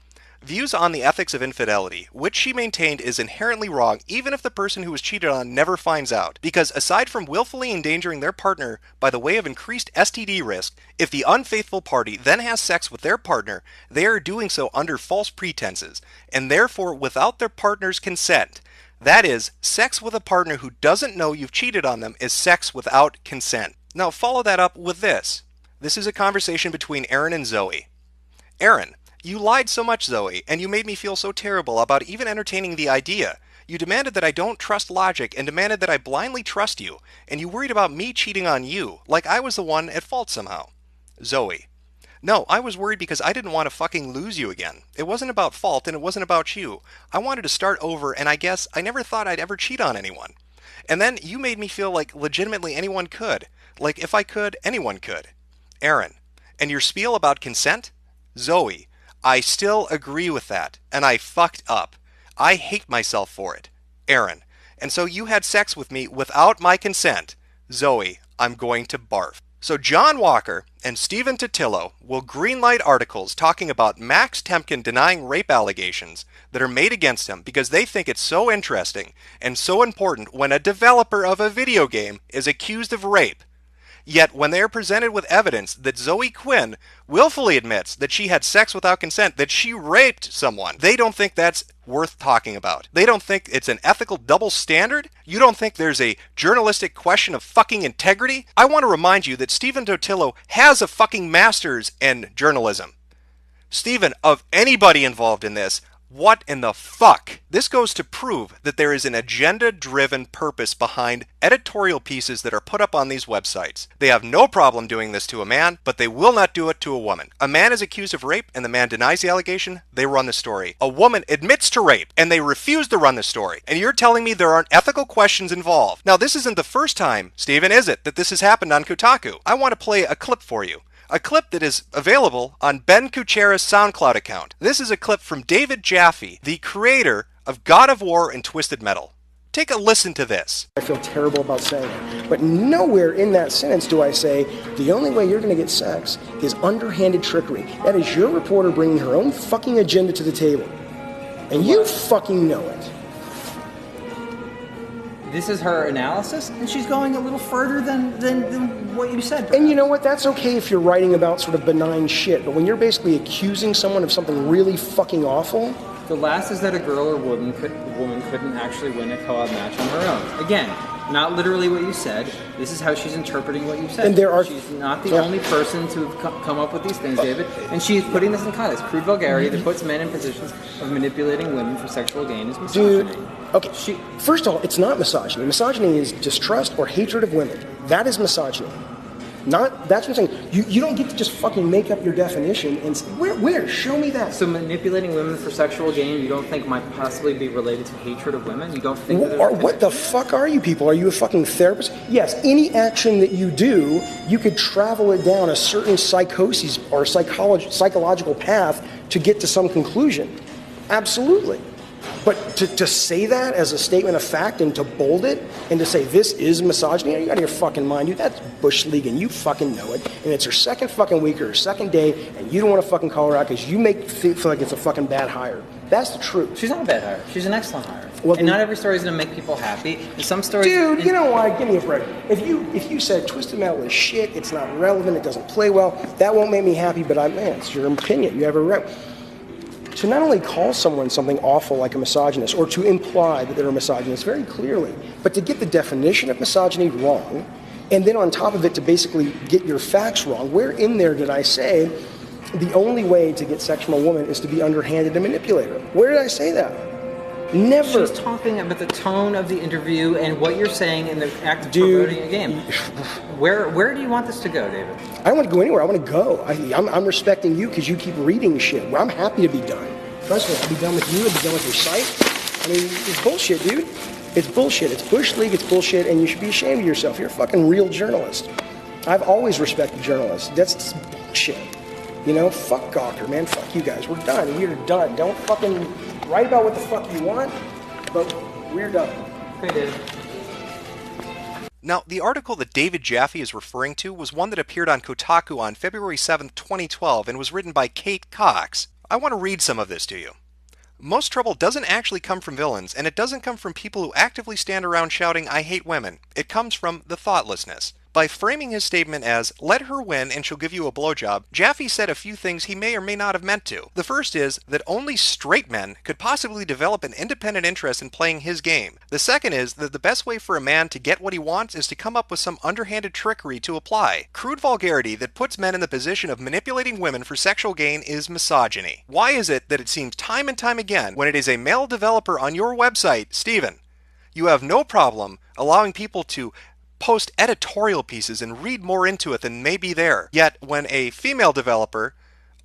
Views on the ethics of infidelity, which she maintained is inherently wrong even if the person who was cheated on never finds out, because aside from willfully endangering their partner by the way of increased STD risk, if the unfaithful party then has sex with their partner, they are doing so under false pretenses, and therefore without their partner's consent. That is, sex with a partner who doesn't know you've cheated on them is sex without consent. Now follow that up with this. This is a conversation between Aaron and Zoe. Aaron, you lied so much, Zoe, and you made me feel so terrible about even entertaining the idea. You demanded that I don't trust logic and demanded that I blindly trust you, and you worried about me cheating on you, like I was the one at fault somehow. Zoe. No, I was worried because I didn't want to fucking lose you again. It wasn't about fault and it wasn't about you. I wanted to start over, and I guess I never thought I'd ever cheat on anyone. And then you made me feel like legitimately anyone could. Like if I could, anyone could. Aaron, and your spiel about consent? Zoe, I still agree with that, and I fucked up. I hate myself for it. Aaron, and so you had sex with me without my consent. Zoe, I'm going to barf. So John Walker and Stephen Totillo will greenlight articles talking about Max Temkin denying rape allegations that are made against him because they think it's so interesting and so important when a developer of a video game is accused of rape. Yet when they are presented with evidence that Zoe Quinn willfully admits that she had sex without consent, that she raped someone, they don't think that's worth talking about. They don't think it's an ethical double standard? You don't think there's a journalistic question of fucking integrity? I want to remind you that Stephen Totillo has a fucking master's in journalism. Stephen, of anybody involved in this, what in the fuck? This goes to prove that there is an agenda-driven purpose behind editorial pieces that are put up on these websites. They have no problem doing this to a man, but they will not do it to a woman. A man is accused of rape and the man denies the allegation, they run the story. A woman admits to rape and they refuse to run the story. And you're telling me there aren't ethical questions involved. Now this isn't the first time, Stephen, is it, that this has happened on Kotaku? I want to play a clip for you. A clip that is available on Ben Kuchera's SoundCloud account. This is a clip from David Jaffe, the creator of God of War and Twisted Metal. Take a listen to this. I feel terrible about saying it, but nowhere in that sentence do I say the only way you're going to get sex is underhanded trickery. That is your reporter bringing her own fucking agenda to the table. And you fucking know it. This is her analysis, and she's going a little further than what you said. And you know what? That's okay if you're writing about sort of benign shit, but when you're basically accusing someone of something really fucking awful... The last is that a girl or woman couldn't actually win a co-op match on her own. Again, not literally what you said. This is how she's interpreting what you said. And there are... She's not the only person to have come up with these things, David. And she's putting this in context. Crude vulgarity that puts men in positions of manipulating women for sexual gain is misogyny. Dude, okay, first of all, it's not misogyny. Misogyny is distrust or hatred of women. That is misogyny. That's what I'm saying. You don't get to just fucking make up your definition and say, where? Show me that. So manipulating women for sexual gain, you don't think might possibly be related to hatred of women? You don't think what the fuck are you people? Are you a fucking therapist? Yes, any action that you do, you could travel it down a certain psychosis or psychological path to get to some conclusion. Absolutely. But to say that as a statement of fact and to bold it and to say this is misogyny, you out of your fucking mind, dude. That's Bush League and you fucking know it. And it's her second fucking week or her second day and you don't want to fucking call her out because you feel like it's a fucking bad hire. That's the truth. She's not a bad hire. She's an excellent hire. Well, and not every story is going to make people happy. And some stories... Dude, you know what? Give me a break. If you said Twisted Metal is shit, it's not relevant, it doesn't play well, that won't make me happy, but man, it's your opinion. You have a right. To not only call someone something awful like a misogynist or to imply that they're a misogynist very clearly, but to get the definition of misogyny wrong, and then on top of it to basically get your facts wrong, where in there did I say the only way to get sex from a woman is to be underhanded and manipulate her? Where did I say that? Never. She's talking about the tone of the interview and what you're saying in the act of promoting a game. Where do you want this to go, David? I don't want to go anywhere. I want to go. I'm respecting you because you keep reading shit. Well, I'm happy to be done. Trust me, I'll be done with you. I'll be done with your site. I mean, it's bullshit, dude. It's bullshit. It's Bush League. It's bullshit, and you should be ashamed of yourself. You're a fucking real journalist. I've always respected journalists. That's just bullshit. You know, fuck Gawker, man. Fuck you guys. We're done. We're done. Don't fucking write about what the fuck you want, but we're done. Okay, David. Now, the article that David Jaffe is referring to was one that appeared on Kotaku on February 7, 2012, and was written by Kate Cox. I want to read some of this to you. Most trouble doesn't actually come from villains, and it doesn't come from people who actively stand around shouting, "I hate women." It comes from the thoughtlessness. By framing his statement as, "let her win and she'll give you a blowjob," Jaffe said a few things he may or may not have meant to. The first is that only straight men could possibly develop an independent interest in playing his game. The second is that the best way for a man to get what he wants is to come up with some underhanded trickery to apply. Crude vulgarity that puts men in the position of manipulating women for sexual gain is misogyny. Why is it that it seems time and time again, when it is a male developer on your website, Stephen, you have no problem allowing people to post editorial pieces and read more into it than may be there. Yet, when a female developer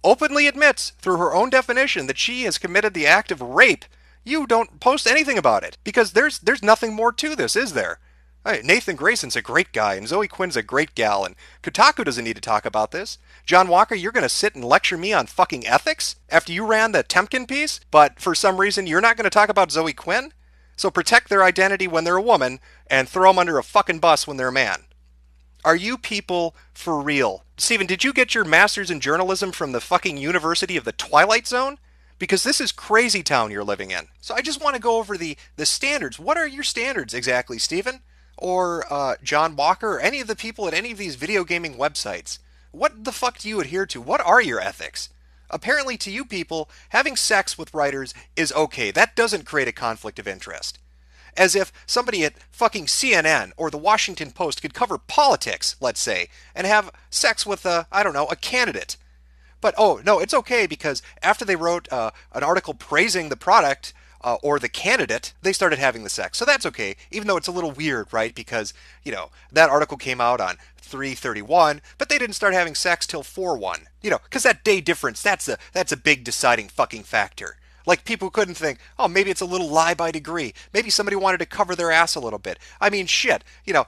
openly admits through her own definition that she has committed the act of rape, you don't post anything about it. Because there's nothing more to this, is there? Nathan Grayson's a great guy, and Zoe Quinn's a great gal, and Kotaku doesn't need to talk about this. John Walker, you're going to sit and lecture me on fucking ethics after you ran the Temkin piece, but for some reason you're not going to talk about Zoe Quinn? So protect their identity when they're a woman, and throw them under a fucking bus when they're a man. Are you people for real? Stephen, did you get your master's in journalism from the fucking University of the Twilight Zone? Because this is crazy town you're living in. So I just want to go over the standards. What are your standards exactly, Stephen? Or John Walker, or any of the people at any of these video gaming websites? What the fuck do you adhere to? What are your ethics? Apparently to you people, having sex with writers is okay. That doesn't create a conflict of interest. As if somebody at fucking CNN or the Washington Post could cover politics, let's say, and have sex with a candidate. But oh, no, it's okay because after they wrote an article praising the product or the candidate, they started having the sex. So that's okay, even though it's a little weird, right? Because, that article came out on 3/31, but they didn't start having sex till 4/1. Because that day difference, that's a big deciding fucking factor. Like, people couldn't think, oh, maybe it's a little lie by degree. Maybe somebody wanted to cover their ass a little bit. I mean, shit.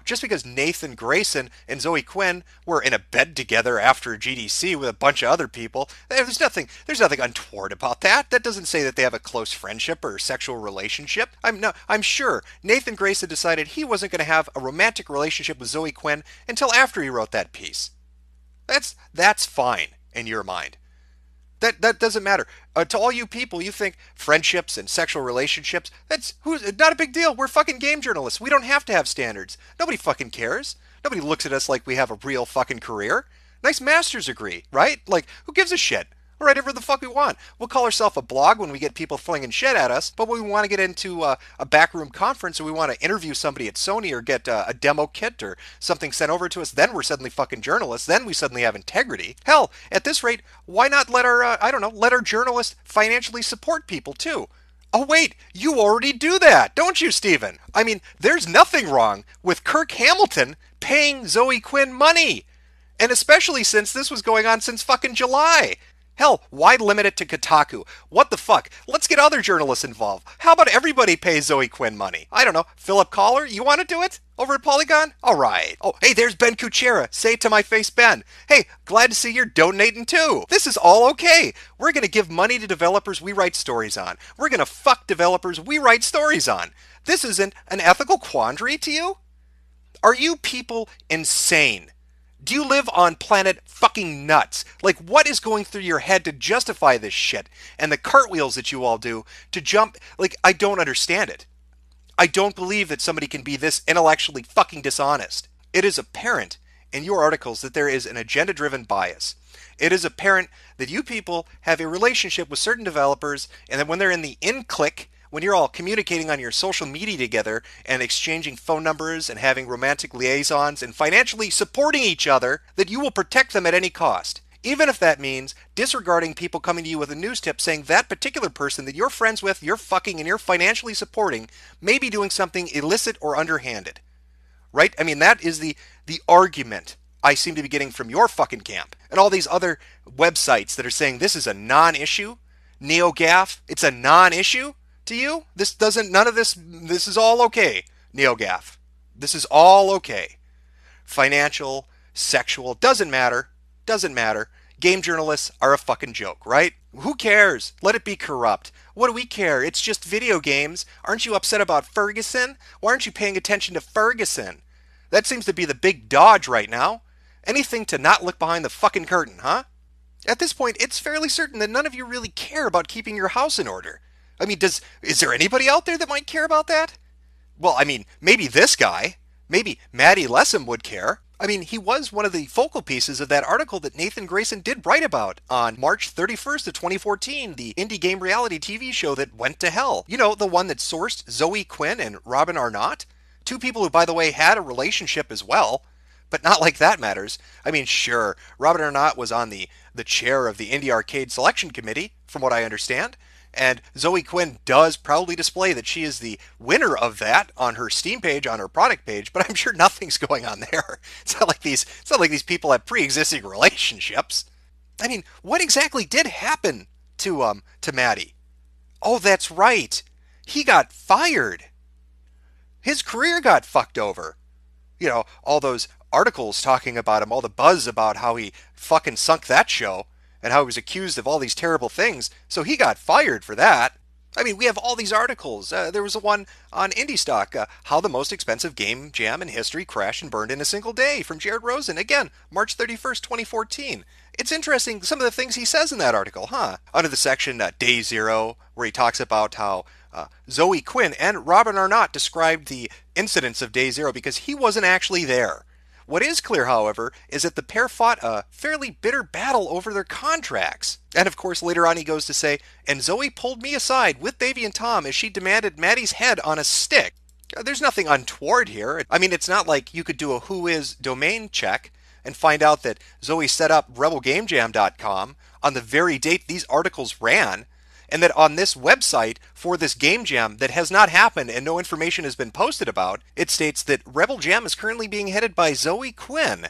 Just because Nathan Grayson and Zoe Quinn were in a bed together after GDC with a bunch of other people, there's nothing untoward about that. That doesn't say that they have a close friendship or sexual relationship. I'm sure Nathan Grayson decided he wasn't going to have a romantic relationship with Zoe Quinn until after he wrote that piece. That's fine in your mind. That doesn't matter. To all you people, you think friendships and sexual relationships, that's not a big deal. We're fucking game journalists. We don't have to have standards. Nobody fucking cares. Nobody looks at us like we have a real fucking career. Nice master's degree, right? Like, who gives a shit? We'll write whatever the fuck we want. We'll call ourselves a blog when we get people flinging shit at us, but when we want to get into a backroom conference or we want to interview somebody at Sony or get a demo kit or something sent over to us, then we're suddenly fucking journalists. Then we suddenly have integrity. Hell, at this rate, why not let our journalists financially support people too? Oh wait, you already do that, don't you, Stephen? I mean, there's nothing wrong with Kirk Hamilton paying Zoe Quinn money. And especially since this was going on since fucking July. Hell, why limit it to Kotaku? What the fuck? Let's get other journalists involved. How about everybody pay Zoe Quinn money? I don't know. Philip Collar, you want to do it? Over at Polygon? All right. Oh, hey, there's Ben Kuchera. Say it to my face, Ben. Hey, glad to see you're donating too. This is all okay. We're going to give money to developers we write stories on. We're going to fuck developers we write stories on. This isn't an ethical quandary to you? Are you people insane? Do you live on planet fucking nuts? Like, what is going through your head to justify this shit? And the cartwheels that you all do to jump, like, I don't understand it. I don't believe that somebody can be this intellectually fucking dishonest. It is apparent in your articles that there is an agenda-driven bias. It is apparent that you people have a relationship with certain developers, and that when they're in the in-click, when you're all communicating on your social media together and exchanging phone numbers and having romantic liaisons and financially supporting each other, that you will protect them at any cost. Even if that means disregarding people coming to you with a news tip saying that particular person that you're friends with, you're fucking, and you're financially supporting may be doing something illicit or underhanded. Right? I mean, that is the argument I seem to be getting from your fucking camp. And all these other websites that are saying this is a non-issue. NeoGAF, it's a non-issue to you? This is all okay. NeoGAF. This is all okay. Financial, sexual, doesn't matter. Game journalists are a fucking joke, right? Who cares? Let it be corrupt. What do we care? It's just video games. Aren't you upset about Ferguson? Why aren't you paying attention to Ferguson? That seems to be the big dodge right now. Anything to not look behind the fucking curtain, huh? At this point, it's fairly certain that none of you really care about keeping your house in order. I mean, is there anybody out there that might care about that? Well, I mean, maybe this guy. Maybe Maddie Lessem would care. I mean, he was one of the focal pieces of that article that Nathan Grayson did write about on March 31st of 2014, the indie game reality TV show that went to hell. You know, the one that sourced Zoe Quinn and Robin Arnott? Two people who, by the way, had a relationship as well. But not like that matters. I mean, sure, Robin Arnott was on the chair of the Indie Arcade Selection Committee, from what I understand. And Zoe Quinn does proudly display that she is the winner of that on her Steam page, on her product page, but I'm sure nothing's going on there. It's not like these people have pre-existing relationships. I mean, what exactly did happen to Maddie? Oh, that's right. He got fired. His career got fucked over. You know, all those articles talking about him, all the buzz about how he fucking sunk that show and how he was accused of all these terrible things. So he got fired for that. I mean, we have all these articles. There was one on Indie Stock, how the most expensive game jam in history crashed and burned in a single day, from Jared Rosen. Again, March 31st, 2014. It's interesting, some of the things he says in that article, huh? Under the section Day Zero, where he talks about how Zoe Quinn and Robin Arnott described the incidents of Day Zero because he wasn't actually there. What is clear, however, is that the pair fought a fairly bitter battle over their contracts. And of course, later on he goes to say, and Zoe pulled me aside with Davey and Tom as she demanded Maddie's head on a stick. There's nothing untoward here. I mean, it's not like you could do a whois domain check and find out that Zoe set up rebelgamejam.com on the very date these articles ran, and that on this website for this game jam that has not happened and no information has been posted about, it states that Rebel Jam is currently being headed by Zoe Quinn,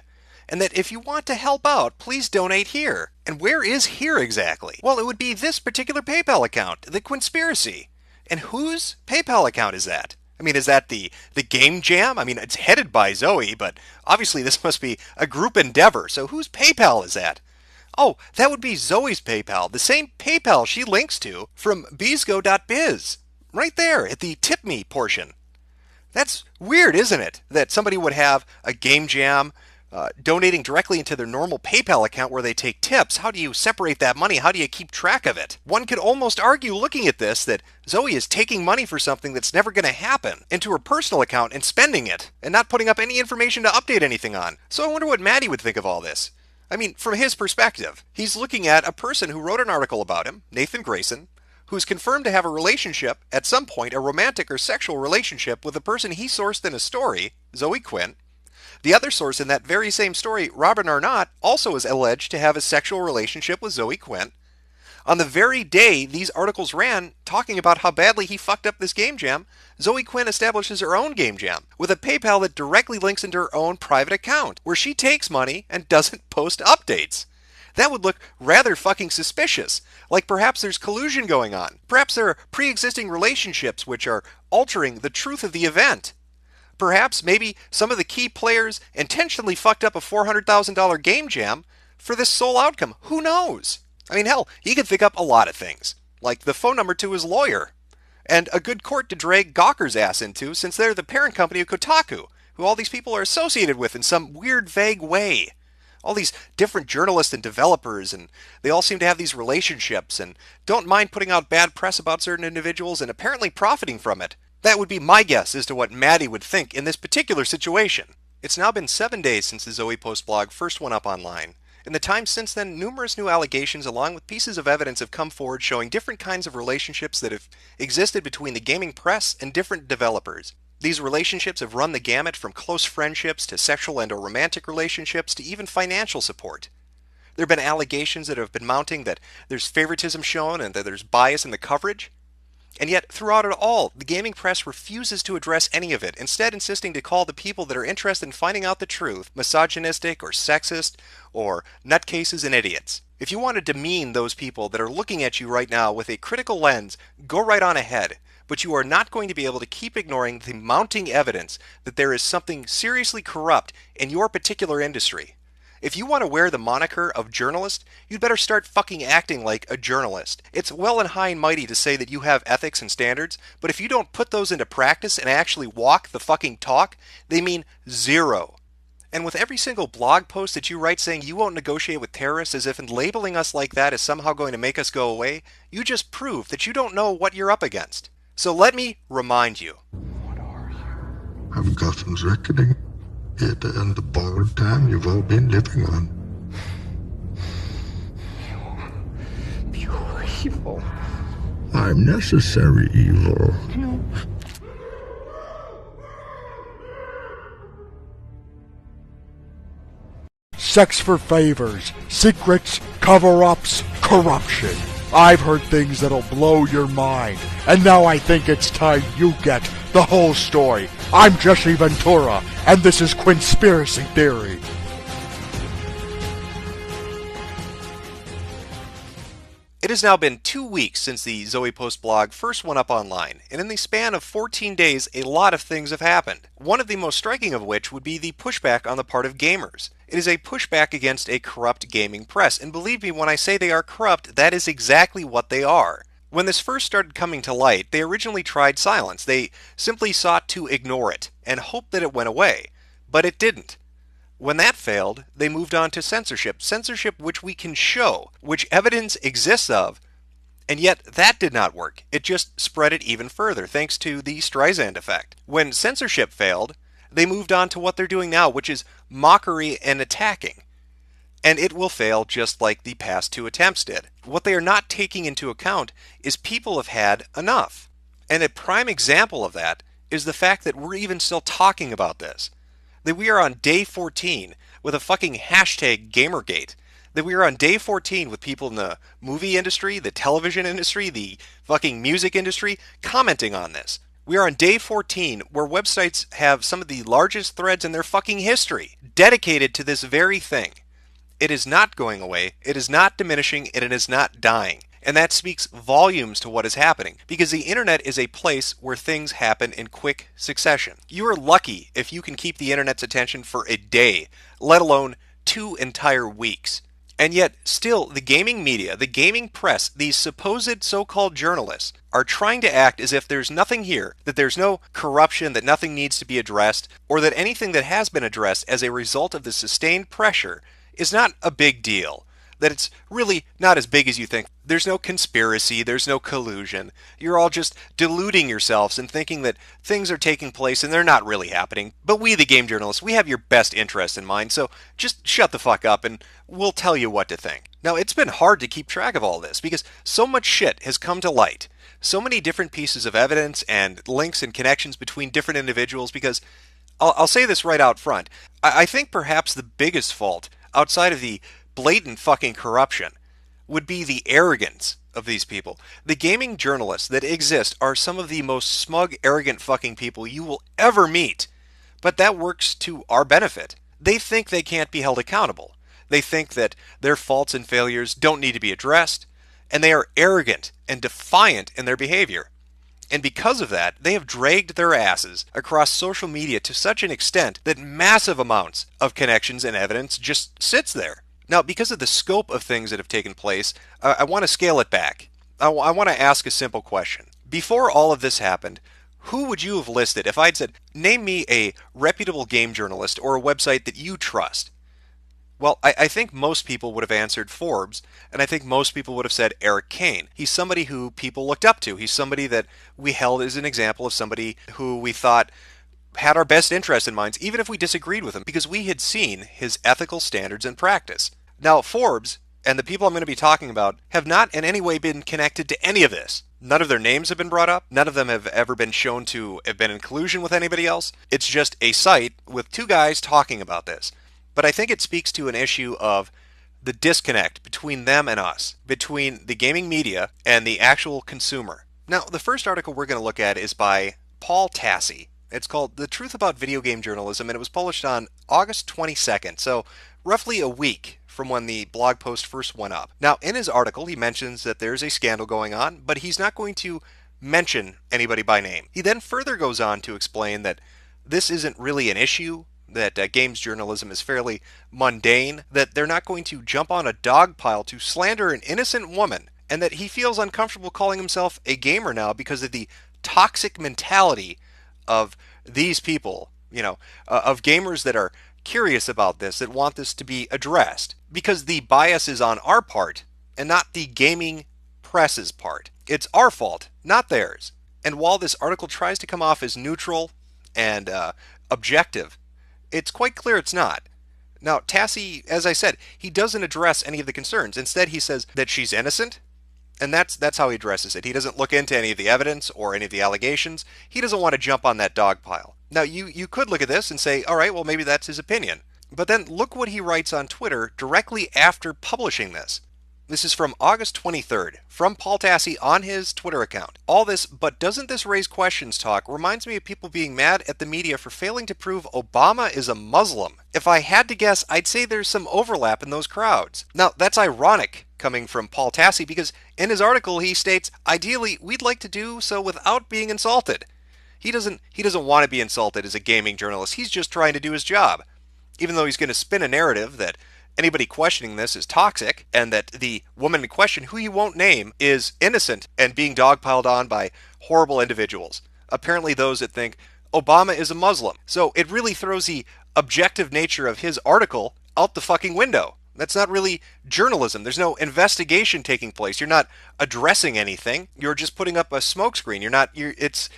and that if you want to help out, please donate here. And where is here exactly? Well, it would be this particular PayPal account, the Quinnspiracy. And whose PayPal account is that? I mean, is that the game jam? I mean, it's headed by Zoe, but obviously this must be a group endeavor, so whose PayPal is that? Oh, that would be Zoe's PayPal, the same PayPal she links to from bizgo.biz, right there at the tip me portion. That's weird, isn't it? That somebody would have a game jam donating directly into their normal PayPal account where they take tips. How do you separate that money? How do you keep track of it? One could almost argue, looking at this, that Zoe is taking money for something that's never going to happen into her personal account and spending it, and not putting up any information to update anything on. So I wonder what Maddie would think of all this. I mean, from his perspective, he's looking at a person who wrote an article about him, Nathan Grayson, who's confirmed to have a relationship, at some point, a romantic or sexual relationship with the person he sourced in a story, Zoe Quinn. The other source in that very same story, Robin Arnott, also is alleged to have a sexual relationship with Zoe Quinn. On the very day these articles ran, talking about how badly he fucked up this game jam, Zoe Quinn establishes her own game jam with a PayPal that directly links into her own private account, where she takes money and doesn't post updates. That would look rather fucking suspicious, like perhaps there's collusion going on. Perhaps there are pre-existing relationships which are altering the truth of the event. Perhaps maybe some of the key players intentionally fucked up a $400,000 game jam for this sole outcome. Who knows? I mean, hell, he could think up a lot of things, like the phone number to his lawyer, and a good court to drag Gawker's ass into, since they're the parent company of Kotaku, who all these people are associated with in some weird, vague way. All these different journalists and developers, and they all seem to have these relationships, and don't mind putting out bad press about certain individuals, and apparently profiting from it. That would be my guess as to what Maddie would think in this particular situation. It's now been 7 days since the Zoe Post blog first went up online. In the time since then, numerous new allegations along with pieces of evidence have come forward showing different kinds of relationships that have existed between the gaming press and different developers. These relationships have run the gamut from close friendships to sexual and or romantic relationships to even financial support. There have been allegations that have been mounting that there's favoritism shown and that there's bias in the coverage. And yet, throughout it all, the gaming press refuses to address any of it, instead insisting to call the people that are interested in finding out the truth misogynistic or sexist or nutcases and idiots. If you want to demean those people that are looking at you right now with a critical lens, go right on ahead. But you are not going to be able to keep ignoring the mounting evidence that there is something seriously corrupt in your particular industry. If you want to wear the moniker of journalist, you'd better start fucking acting like a journalist. It's well and high and mighty to say that you have ethics and standards, but if you don't put those into practice and actually walk the fucking talk, they mean zero. And with every single blog post that you write saying you won't negotiate with terrorists as if in labeling us like that is somehow going to make us go away, you just prove that you don't know what you're up against. So let me remind you. What are you? I've Gotham's reckoning. It and the borrowed time you've all been living on. Pure evil. I'm necessary evil. No. Sex for favors, secrets, cover-ups, corruption. I've heard things that'll blow your mind, and now I think it's time you get the whole story. I'm Jesse Ventura, and this is Quinnspiracy Theory. It has now been 2 weeks since the Zoe Post blog first went up online, and in the span of 14 days, a lot of things have happened. One of the most striking of which would be the pushback on the part of gamers. It is a pushback against a corrupt gaming press, and believe me when I say they are corrupt, that is exactly what they are. When this first started coming to light, they originally tried silence. They simply sought to ignore it, and hoped that it went away. But it didn't. When that failed, they moved on to censorship. Censorship which we can show, which evidence exists of, and yet that did not work. It just spread it even further, thanks to the Streisand effect. When censorship failed, they moved on to what they're doing now, which is mockery and attacking. And it will fail just like the past 2 attempts did. What they are not taking into account is people have had enough. And a prime example of that is the fact that we're even still talking about this. That we are on day 14 with a fucking hashtag Gamergate. That we are on day 14 with people in the movie industry, the television industry, the fucking music industry commenting on this. We are on day 14 where websites have some of the largest threads in their fucking history dedicated to this very thing. It is not going away, it is not diminishing, and it is not dying. And that speaks volumes to what is happening, because the internet is a place where things happen in quick succession. You are lucky if you can keep the internet's attention for a day, let alone 2 entire weeks. And yet, still, the gaming media, the gaming press, these supposed so-called journalists, are trying to act as if there's nothing here, that there's no corruption, that nothing needs to be addressed, or that anything that has been addressed as a result of the sustained pressure is not a big deal. That it's really not as big as you think. There's no conspiracy, there's no collusion. You're all just deluding yourselves and thinking that things are taking place and they're not really happening. But we, the game journalists, we have your best interest in mind, so just shut the fuck up and we'll tell you what to think. Now, it's been hard to keep track of all this because so much shit has come to light. So many different pieces of evidence and links and connections between different individuals because, I'll say this right out front, I think perhaps the biggest fault, outside of the blatant fucking corruption, would be the arrogance of these people. The gaming journalists that exist are some of the most smug, arrogant fucking people you will ever meet. But that works to our benefit. They think they can't be held accountable. They think that their faults and failures don't need to be addressed, and they are arrogant and defiant in their behavior. And because of that, they have dragged their asses across social media to such an extent that massive amounts of connections and evidence just sits there. Now, because of the scope of things that have taken place, I want to scale it back. I want to ask a simple question. Before all of this happened, who would you have listed if I'd said, name me a reputable game journalist or a website that you trust? Well, I think most people would have answered Forbes, and I think most people would have said Eric Kane. He's somebody who people looked up to. He's somebody that we held as an example of somebody who we thought had our best interest in mind, even if we disagreed with him, because we had seen his ethical standards and practice. Now, Forbes, and the people I'm going to be talking about, have not in any way been connected to any of this. None of their names have been brought up. None of them have ever been shown to have been in collusion with anybody else. It's just a site with 2 guys talking about this. But I think it speaks to an issue of the disconnect between them and us, between the gaming media and the actual consumer. Now, the first article we're going to look at is by Paul Tassi. It's called The Truth About Video Game Journalism, and it was published on August 22nd, so roughly a week from when the blog post first went up. Now, in his article, he mentions that there's a scandal going on, but he's not going to mention anybody by name. He then further goes on to explain that this isn't really an issue, that games journalism is fairly mundane, that they're not going to jump on a dog pile to slander an innocent woman, and that he feels uncomfortable calling himself a gamer now because of the toxic mentality of these people, of gamers that are curious about this, that want this to be addressed, because the bias is on our part and not the gaming press's part. It's our fault, not theirs. And while this article tries to come off as neutral and objective, it's quite clear it's not. Now, Tassi, as I said, he doesn't address any of the concerns. Instead, he says that she's innocent, and that's how he addresses it. He doesn't look into any of the evidence or any of the allegations. He doesn't want to jump on that dog pile. Now, you could look at this and say, all right, well, maybe that's his opinion. But then look what he writes on Twitter directly after publishing this. This is from August 23rd, from Paul Tassi on his Twitter account. All this, but doesn't this raise questions talk, reminds me of people being mad at the media for failing to prove Obama is a Muslim. If I had to guess, I'd say there's some overlap in those crowds. Now, that's ironic coming from Paul Tassi because in his article he states, ideally, we'd like to do so without being insulted. He doesn't want to be insulted as a gaming journalist. He's just trying to do his job. Even though he's going to spin a narrative that anybody questioning this is toxic, and that the woman in question, who he won't name, is innocent and being dogpiled on by horrible individuals. Apparently those that think Obama is a Muslim. So it really throws the objective nature of his article out the fucking window. That's not really journalism. There's no investigation taking place. You're not addressing anything. You're just putting up a smokescreen.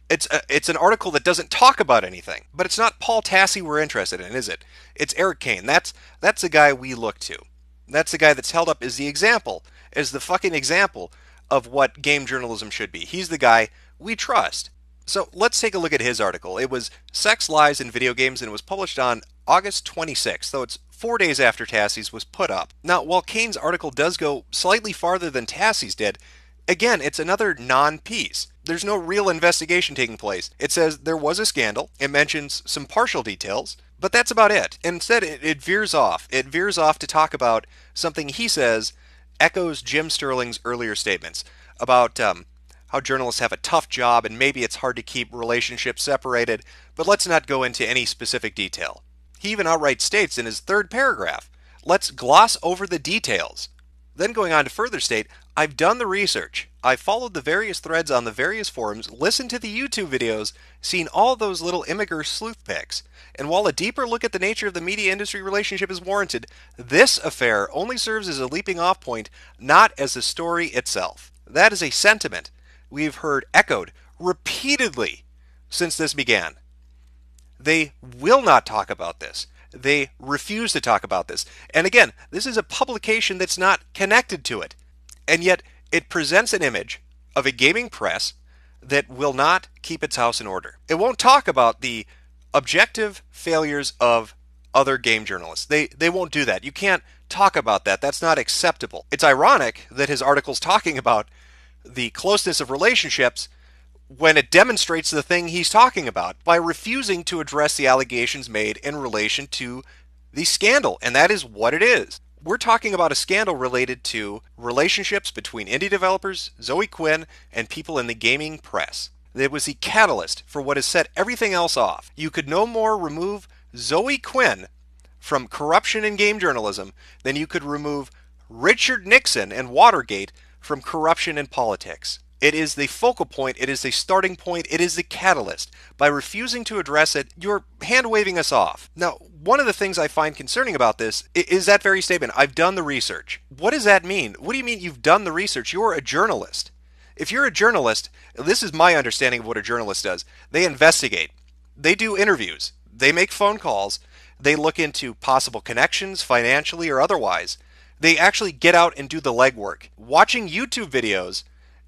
It's an article that doesn't talk about anything. But it's not Paul Tassi we're interested in, is it? It's Eric Kane. That's the guy we look to. That's the guy that's held up as the example, as the fucking example of what game journalism should be. He's the guy we trust. So let's take a look at his article. It was Sex, Lies, and Video Games, and it was published on August 26th, so it's 4 days after Tassi's was put up. Now, while Kane's article does go slightly farther than Tassi's did, again, it's another non-piece. There's no real investigation taking place. It says there was a scandal. It mentions some partial details, but that's about it. Instead, it veers off. It veers off to talk about something he says echoes Jim Sterling's earlier statements about how journalists have a tough job and maybe it's hard to keep relationships separated, but let's not go into any specific detail. He even outright states in his third paragraph, let's gloss over the details. Then going on to further state, I've done the research. I've followed the various threads on the various forums, listened to the YouTube videos, seen all those little immigrant sleuth pics. And while a deeper look at the nature of the media industry relationship is warranted, this affair only serves as a leaping off point, not as the story itself. That is a sentiment we've heard echoed repeatedly since this began. They will not talk about this. They refuse to talk about this. And again, this is a publication that's not connected to it. And yet it presents an image of a gaming press that will not keep its house in order. It won't talk about the objective failures of other game journalists. They won't do that. You can't talk about that. That's not acceptable. It's ironic that his article's talking about the closeness of relationships when it demonstrates the thing he's talking about by refusing to address the allegations made in relation to the scandal. And that is what it is. We're talking about a scandal related to relationships between indie developers, Zoe Quinn, and people in the gaming press. It was the catalyst for what has set everything else off. You could no more remove Zoe Quinn from corruption in game journalism than you could remove Richard Nixon and Watergate from corruption in politics. It is the focal point, it is the starting point, it is the catalyst. By refusing to address it, you're hand-waving us off. Now, one of the things I find concerning about this is that very statement, I've done the research. What does that mean? What do you mean you've done the research? You're a journalist. If you're a journalist, this is my understanding of what a journalist does. They investigate. They do interviews. They make phone calls. They look into possible connections, financially or otherwise. They actually get out and do the legwork. Watching YouTube videos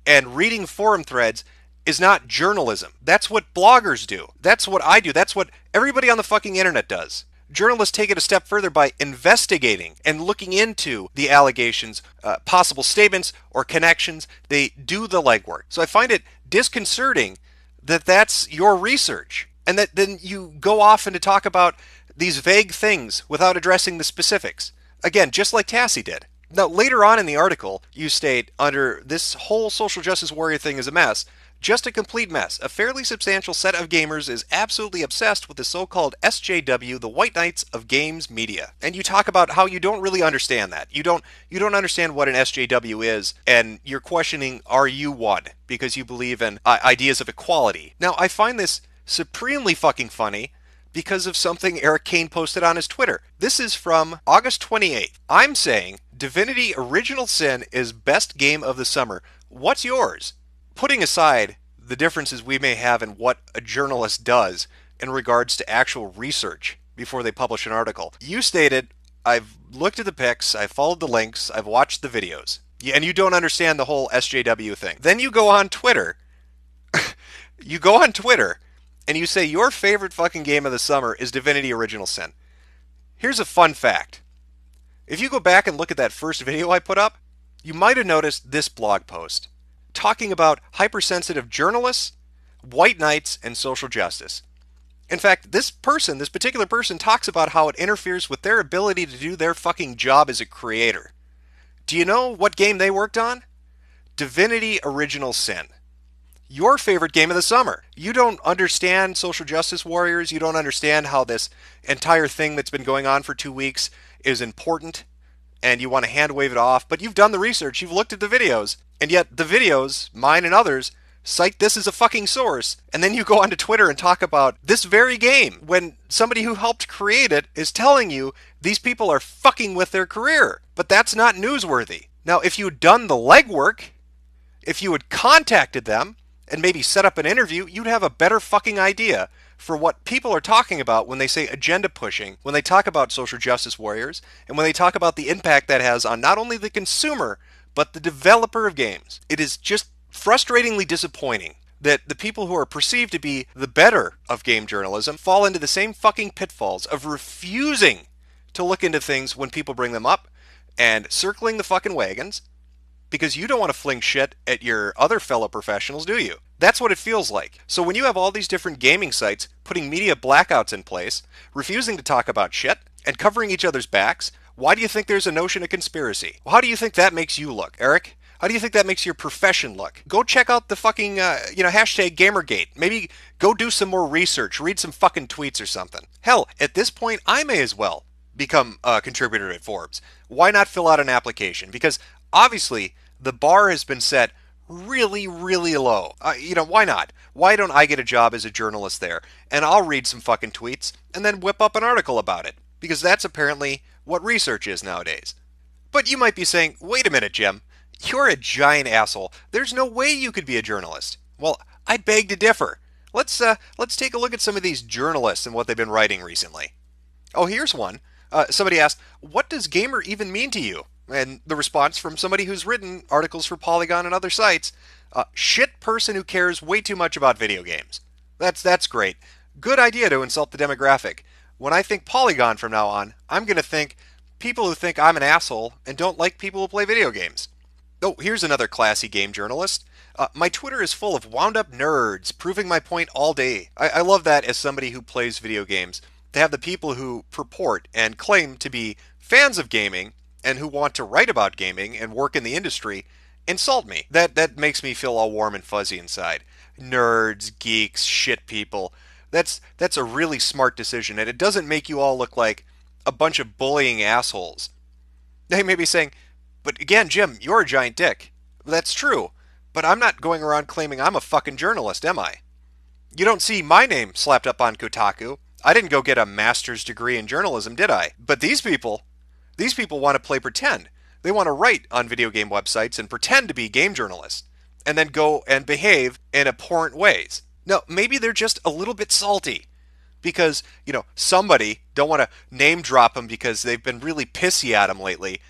and reading forum threads is not journalism. That's what bloggers do. That's what I do. That's what everybody on the fucking internet does. Journalists take it a step further by investigating and looking into the allegations, possible statements or connections. They do the legwork. So I find it disconcerting that that's your research and that then you go off and to talk about these vague things without addressing the specifics. Again, just like Tassi did. Now, later on in the article, you state, under this whole social justice warrior thing is a mess, just a complete mess. A fairly substantial set of gamers is absolutely obsessed with the so-called SJW, the White Knights of Games Media. And you talk about how you don't really understand that. You don't understand what an SJW is, and you're questioning, are you one? Because you believe in ideas of equality. Now, I find this supremely fucking funny because of something Eric Kane posted on his Twitter. This is from August 28th. I'm saying Divinity Original Sin is best game of the summer. What's yours? Putting aside the differences we may have in what a journalist does in regards to actual research before they publish an article. You stated, I've looked at the pics, I've followed the links, I've watched the videos. And you don't understand the whole SJW thing. Then you go on Twitter. And you say your favorite fucking game of the summer is Divinity Original Sin. Here's a fun fact. If you go back and look at that first video I put up, you might have noticed this blog post talking about hypersensitive journalists, white knights, and social justice. In fact, this particular person talks about how it interferes with their ability to do their fucking job as a creator. Do you know what game they worked on? Divinity Original Sin. Your favorite game of the summer. You don't understand social justice warriors. You don't understand how this entire thing that's been going on for 2 weeks is important, and you want to hand wave it off. But you've done the research. You've looked at the videos, and yet the videos, mine and others, cite this as a fucking source, and then you go onto Twitter and talk about this very game when somebody who helped create it is telling you these people are fucking with their career. But that's not newsworthy. Now, if you had done the legwork, if you had contacted them and maybe set up an interview, you'd have a better fucking idea for what people are talking about when they say agenda pushing, when they talk about social justice warriors, and when they talk about the impact that has on not only the consumer, but the developer of games. It is just frustratingly disappointing that the people who are perceived to be the better of game journalism fall into the same fucking pitfalls of refusing to look into things when people bring them up and circling the fucking wagons because you don't want to fling shit at your other fellow professionals, do you? That's what it feels like. So when you have all these different gaming sites putting media blackouts in place, refusing to talk about shit, and covering each other's backs, why do you think there's a notion of conspiracy? How do you think that makes you look, Eric? How do you think that makes your profession look? Go check out the fucking, hashtag Gamergate. Maybe go do some more research, read some fucking tweets or something. Hell, at this point, I may as well become a contributor at Forbes. Why not fill out an application? Because obviously, the bar has been set really, really low. Why not? Why don't I get a job as a journalist there? And I'll read some fucking tweets and then whip up an article about it. Because that's apparently what research is nowadays. But you might be saying, wait a minute, Jim. You're a giant asshole. There's no way you could be a journalist. Well, I beg to differ. Let's take a look at some of these journalists and what they've been writing recently. Oh, here's one. Somebody asked, what does gamer even mean to you? And the response from somebody who's written articles for Polygon and other sites, shit person who cares way too much about video games. That's great. Good idea to insult the demographic. When I think Polygon from now on, I'm going to think people who think I'm an asshole and don't like people who play video games. Oh, here's another classy game journalist. My Twitter is full of wound-up nerds, proving my point all day. I love that as somebody who plays video games, to have the people who purport and claim to be fans of gaming and who want to write about gaming and work in the industry insult me. That makes me feel all warm and fuzzy inside. Nerds, geeks, shit people. That's a really smart decision, and it doesn't make you all look like a bunch of bullying assholes. They may be saying, but again, Jim, you're a giant dick. That's true, but I'm not going around claiming I'm a fucking journalist, am I? You don't see my name slapped up on Kotaku. I didn't go get a master's degree in journalism, did I? But these people want to play pretend. They want to write on video game websites and pretend to be game journalists, and then go and behave in abhorrent ways. No, maybe they're just a little bit salty because, somebody, don't want to name drop them because they've been really pissy at them lately,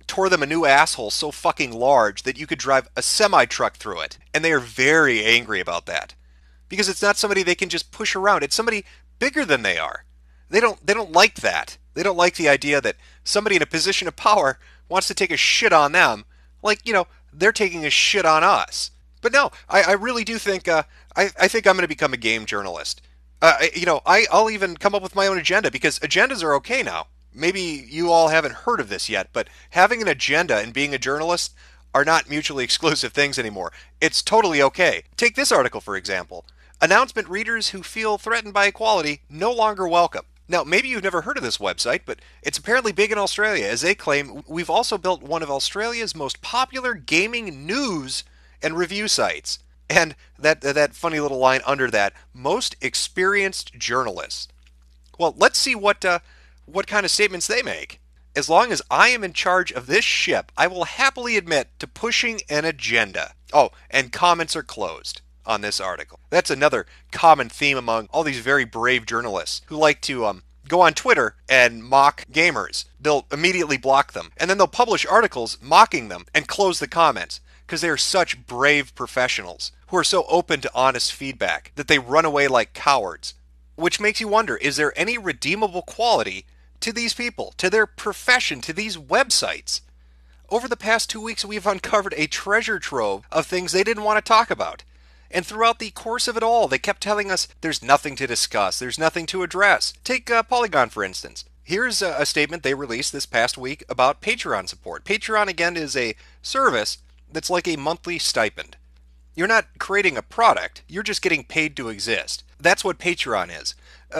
tore them a new asshole so fucking large that you could drive a semi-truck through it. And they are very angry about that. Because it's not somebody they can just push around. It's somebody bigger than they are. They don't like that. They don't like the idea that somebody in a position of power wants to take a shit on them. Like, they're taking a shit on us. But no, I really do think, I think I'm going to become a game journalist. I'll even come up with my own agenda because agendas are okay now. Maybe you all haven't heard of this yet, but having an agenda and being a journalist are not mutually exclusive things anymore. It's totally okay. Take this article, for example. Announcement readers who feel threatened by equality no longer welcome. Now, maybe you've never heard of this website, but it's apparently big in Australia. As they claim, we've also built one of Australia's most popular gaming news and review sites. And that funny little line under that, most experienced journalists. Well, let's see what kind of statements they make. As long as I am in charge of this ship, I will happily admit to pushing an agenda. Oh, and comments are closed on this article. That's another common theme among all these very brave journalists who like to go on Twitter and mock gamers. They'll immediately block them, and then they'll publish articles mocking them and close the comments because they are such brave professionals who are so open to honest feedback that they run away like cowards. Which makes you wonder, is there any redeemable quality to these people, to their profession, to these websites? Over the past 2 weeks, we've uncovered a treasure trove of things they didn't want to talk about. And throughout the course of it all, they kept telling us there's nothing to discuss, there's nothing to address. Take Polygon, for instance. Here's a statement they released this past week about Patreon support. Patreon, again, is a service that's like a monthly stipend. You're not creating a product, you're just getting paid to exist. That's what Patreon is.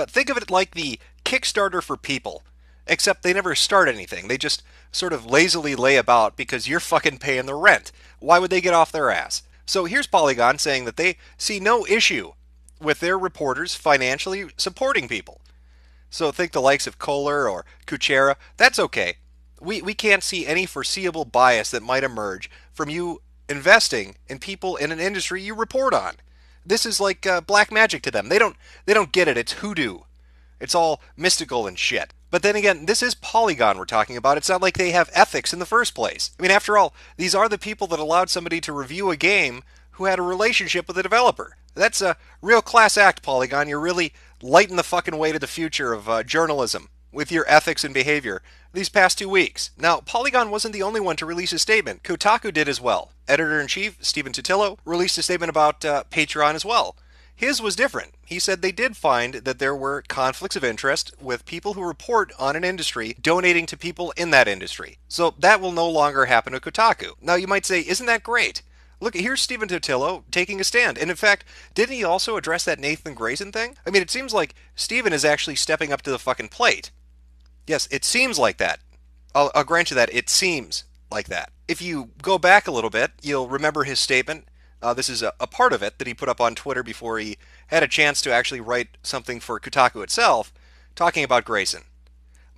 Think of it like the Kickstarter for people, except they never start anything. They just sort of lazily lay about because you're fucking paying the rent. Why would they get off their ass? So here's Polygon saying that they see no issue with their reporters financially supporting people. So think the likes of Kohler or Kuchera, that's okay. We can't see any foreseeable bias that might emerge from you investing in people in an industry you report on. This is like black magic to them. They don't get it. It's hoodoo. It's all mystical and shit. But then again, this is Polygon we're talking about. It's not like they have ethics in the first place. I mean, after all, these are the people that allowed somebody to review a game who had a relationship with the developer. That's a real class act, Polygon. You're really lighting the fucking way to the future of journalism with your ethics and behavior these past 2 weeks. Now, Polygon wasn't the only one to release a statement. Kotaku did as well. Editor-in-Chief Stephen Totilo released a statement about Patreon as well. His was different. He said they did find that there were conflicts of interest with people who report on an industry donating to people in that industry. So that will no longer happen to Kotaku. Now you might say, isn't that great? Look, here's Stephen Totilo taking a stand. And in fact, didn't he also address that Nathan Grayson thing? I mean, it seems like Stephen is actually stepping up to the fucking plate. Yes, it seems like that. I'll grant you that. It seems like that. If you go back a little bit, you'll remember his statement. This is a part of it that he put up on Twitter before he had a chance to actually write something for Kotaku itself, talking about Grayson.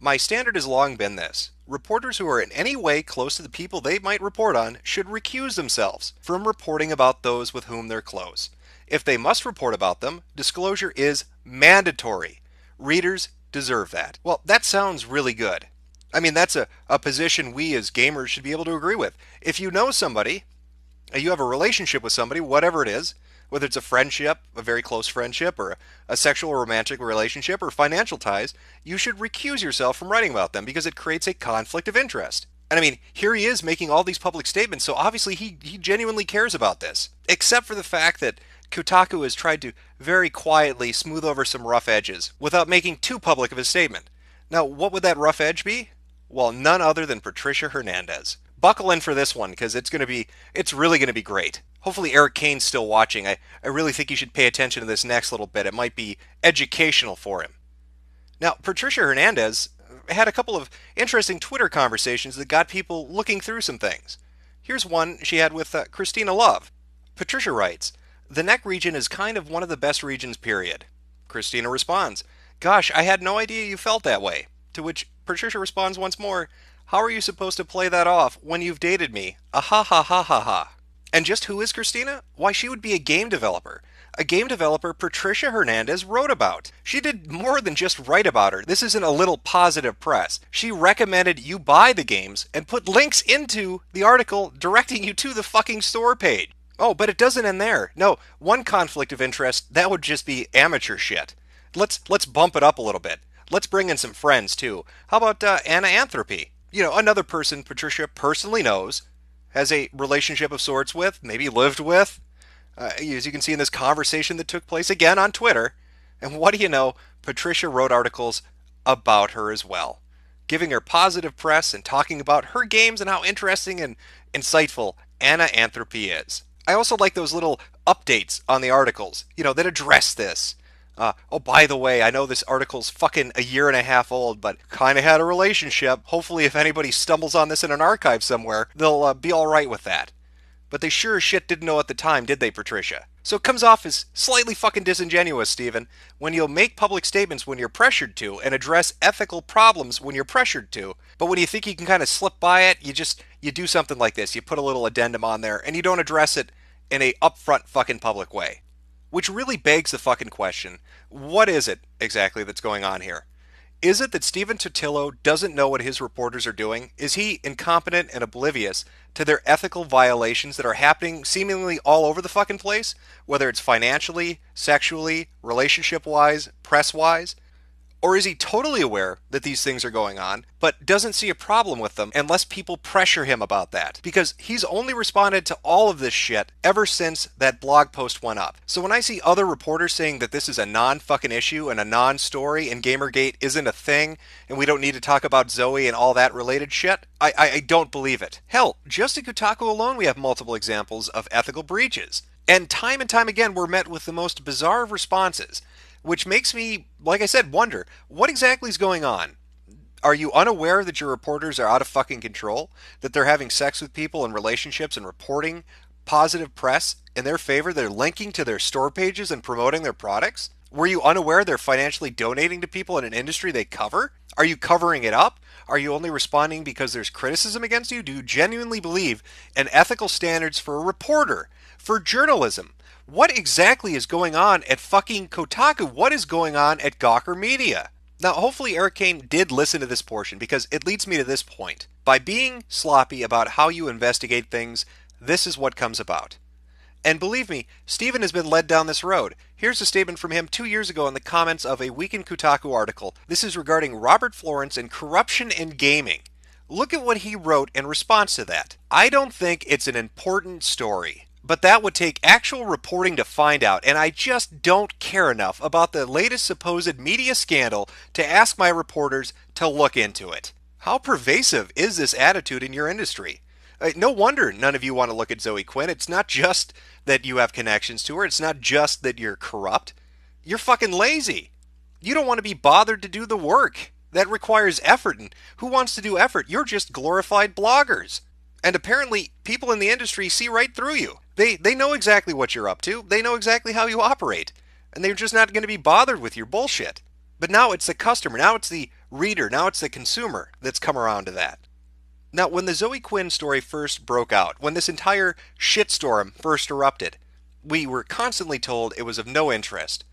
My standard has long been this. Reporters who are in any way close to the people they might report on should recuse themselves from reporting about those with whom they're close. If they must report about them, disclosure is mandatory. Readers deserve that. Well, that sounds really good. I mean, that's a position we as gamers should be able to agree with. If you know somebody, you have a relationship with somebody, whatever it is, whether it's a friendship, a very close friendship, or a sexual or romantic relationship, or financial ties, you should recuse yourself from writing about them because it creates a conflict of interest. And I mean, here he is making all these public statements, so obviously he genuinely cares about this. Except for the fact that Kotaku has tried to very quietly smooth over some rough edges without making too public of a statement. Now, what would that rough edge be? Well, none other than Patricia Hernandez. Buckle in for this one, because it's really going to be great. Hopefully Eric Kane's still watching. I really think you should pay attention to this next little bit. It might be educational for him. Now, Patricia Hernandez had a couple of interesting Twitter conversations that got people looking through some things. Here's one she had with Christina Love. Patricia writes, "The neck region is kind of one of the best regions, period." Christina responds, "Gosh, I had no idea you felt that way." To which Patricia responds once more, "How are you supposed to play that off when you've dated me? Ah ha ha ha ha ha." And just who is Christina? Why, she would be a game developer. A game developer Patricia Hernandez wrote about. She did more than just write about her. This isn't a little positive press. She recommended you buy the games and put links into the article directing you to the fucking store page. Oh, but it doesn't end there. No, one conflict of interest, that would just be amateur shit. Let's bump it up a little bit. Let's bring in some friends too. How about Anna Anthropy? You know, another person Patricia personally knows, has a relationship of sorts with, maybe lived with, as you can see in this conversation that took place again on Twitter. And what do you know, Patricia wrote articles about her as well, giving her positive press and talking about her games and how interesting and insightful Anna Anthropy is. I also like those little updates on the articles, that address this. Oh, by the way, I know this article's fucking a year and a half old, but kind of had a relationship. Hopefully if anybody stumbles on this in an archive somewhere, they'll be alright with that. But they sure as shit didn't know at the time, did they, Patricia? So it comes off as slightly fucking disingenuous, Stephen, when you'll make public statements when you're pressured to and address ethical problems when you're pressured to. But when you think you can kind of slip by it, you do something like this. You put a little addendum on there and you don't address it in a upfront fucking public way. Which really begs the fucking question, what is it exactly that's going on here? Is it that Stephen Totilo doesn't know what his reporters are doing? Is he incompetent and oblivious to their ethical violations that are happening seemingly all over the fucking place? Whether it's financially, sexually, relationship-wise, press-wise? Or is he totally aware that these things are going on, but doesn't see a problem with them unless people pressure him about that? Because he's only responded to all of this shit ever since that blog post went up. So when I see other reporters saying that this is a non-fucking issue and a non-story and Gamergate isn't a thing and we don't need to talk about Zoe and all that related shit, I don't believe it. Hell, just at Kotaku alone we have multiple examples of ethical breaches. And time again we're met with the most bizarre of responses, which makes me, like I said, wonder, what exactly is going on? Are you unaware that your reporters are out of fucking control? That they're having sex with people in relationships and reporting positive press in their favor? They're linking to their store pages and promoting their products? Were you unaware they're financially donating to people in an industry they cover? Are you covering it up? Are you only responding because there's criticism against you? Do you genuinely believe in ethical standards for a reporter, for journalism? What exactly is going on at fucking Kotaku? What is going on at Gawker Media? Now, hopefully Eric Kane did listen to this portion because it leads me to this point. By being sloppy about how you investigate things, this is what comes about. And believe me, Steven has been led down this road. Here's a statement from him 2 years ago in the comments of a Week in Kotaku article. This is regarding Robert Florence and corruption in gaming. Look at what he wrote in response to that. I don't think it's an important story, but that would take actual reporting to find out, and I just don't care enough about the latest supposed media scandal to ask my reporters to look into it. How pervasive is this attitude in your industry? No wonder none of you want to look at Zoe Quinn. It's not just that you have connections to her. It's not just that you're corrupt. You're fucking lazy. You don't want to be bothered to do the work. That requires effort, and who wants to do effort? You're just glorified bloggers. And apparently, people in the industry see right through you. They know exactly what you're up to. They know exactly how you operate. And they're just not going to be bothered with your bullshit. But now it's the customer, now it's the reader, now it's the consumer that's come around to that. Now, when the Zoe Quinn story first broke out, when this entire shitstorm first erupted, we were constantly told it was of no interest.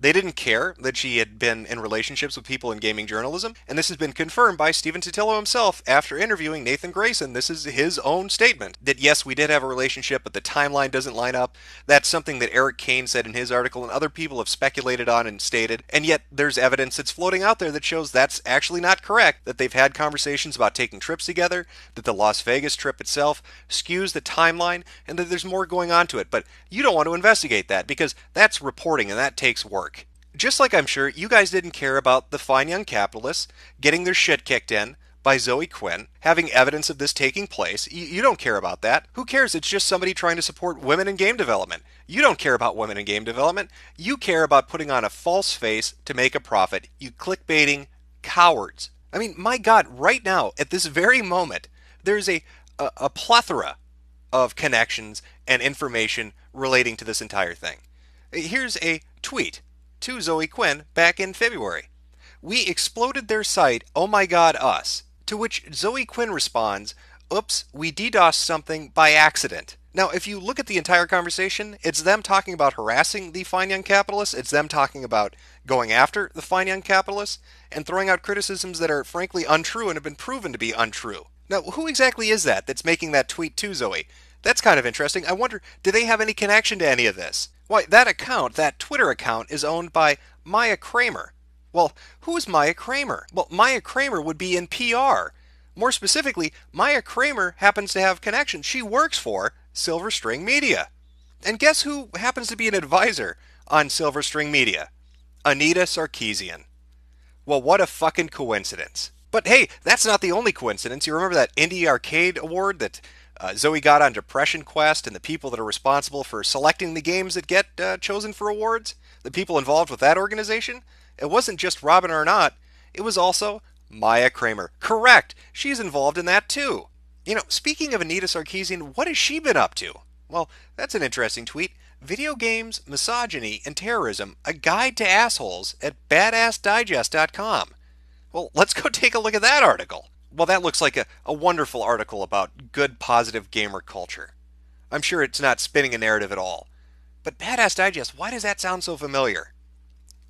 They didn't care that she had been in relationships with people in gaming journalism, and this has been confirmed by Stephen Totilo himself after interviewing Nathan Grayson. This is his own statement, that yes, we did have a relationship, but the timeline doesn't line up. That's something that Eric Kane said in his article, and other people have speculated on and stated, and yet there's evidence that's floating out there that shows that's actually not correct, that they've had conversations about taking trips together, that the Las Vegas trip itself skews the timeline, and that there's more going on to it, but you don't want to investigate that, because that's reporting, and that takes work. Just like I'm sure you guys didn't care about the fine young capitalists getting their shit kicked in by Zoe Quinn, having evidence of this taking place. You don't care about that. Who cares? It's just somebody trying to support women in game development. You don't care about women in game development. You care about putting on a false face to make a profit. You clickbaiting cowards. I mean, my God, right now, at this very moment, there's a plethora of connections and information relating to this entire thing. Here's a tweet to Zoe Quinn back in February. We exploded their site, oh my god us. To which Zoe Quinn responds, oops, we DDoSed something by accident. Now, if you look at the entire conversation, it's them talking about harassing the fine young capitalists, it's them talking about going after the fine young capitalists, and throwing out criticisms that are frankly untrue and have been proven to be untrue. Now, who exactly is that that's making that tweet to Zoe? That's kind of interesting. I wonder, do they have any connection to any of this? Why, that account, that Twitter account, is owned by Maya Kramer. Well, who is Maya Kramer? Well, Maya Kramer would be in PR. More specifically, Maya Kramer happens to have connections. She works for Silver String Media. And guess who happens to be an advisor on Silver String Media? Anita Sarkeesian. Well, what a fucking coincidence. But hey, that's not the only coincidence. You remember that Indie Arcade Award that Zoe got on Depression Quest, and the people that are responsible for selecting the games that get chosen for awards? The people involved with that organization? It wasn't just Robin Arnott, it was also Maya Kramer. Correct, she's involved in that too. You know, speaking of Anita Sarkeesian, what has she been up to? Well, that's an interesting tweet. Video games, misogyny, and terrorism, a guide to assholes at badassdigest.com. Well, let's go take a look at that article. Well, that looks like a wonderful article about good, positive gamer culture. I'm sure it's not spinning a narrative at all. But Badass Digest, why does that sound so familiar?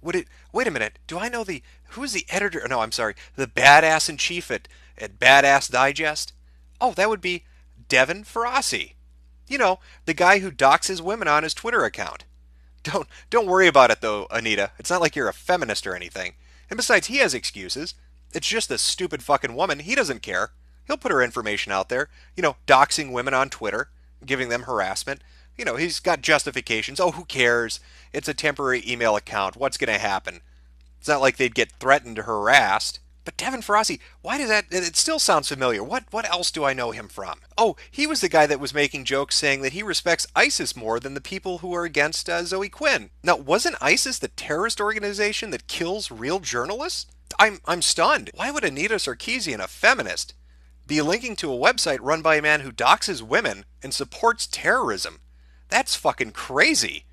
Wait a minute, do I know who's the editor? No, I'm sorry, the badass-in-chief at Badass Digest? Oh, that would be Devin Ferrasi. You know, the guy who doxes women on his Twitter account. Don't worry about it though, Anita. It's not like you're a feminist or anything. And besides, he has excuses. It's just this stupid fucking woman. He doesn't care. He'll put her information out there, doxing women on Twitter, giving them harassment. He's got justifications. Oh, who cares? It's a temporary email account. What's going to happen? It's not like they'd get threatened or harassed. But Devin Faraci, why does that... It still sounds familiar. What else do I know him from? Oh, he was the guy that was making jokes saying that he respects ISIS more than the people who are against Zoe Quinn. Now, wasn't ISIS the terrorist organization that kills real journalists? I'm stunned. Why would Anita Sarkeesian, a feminist, be linking to a website run by a man who doxes women and supports terrorism? That's fucking crazy.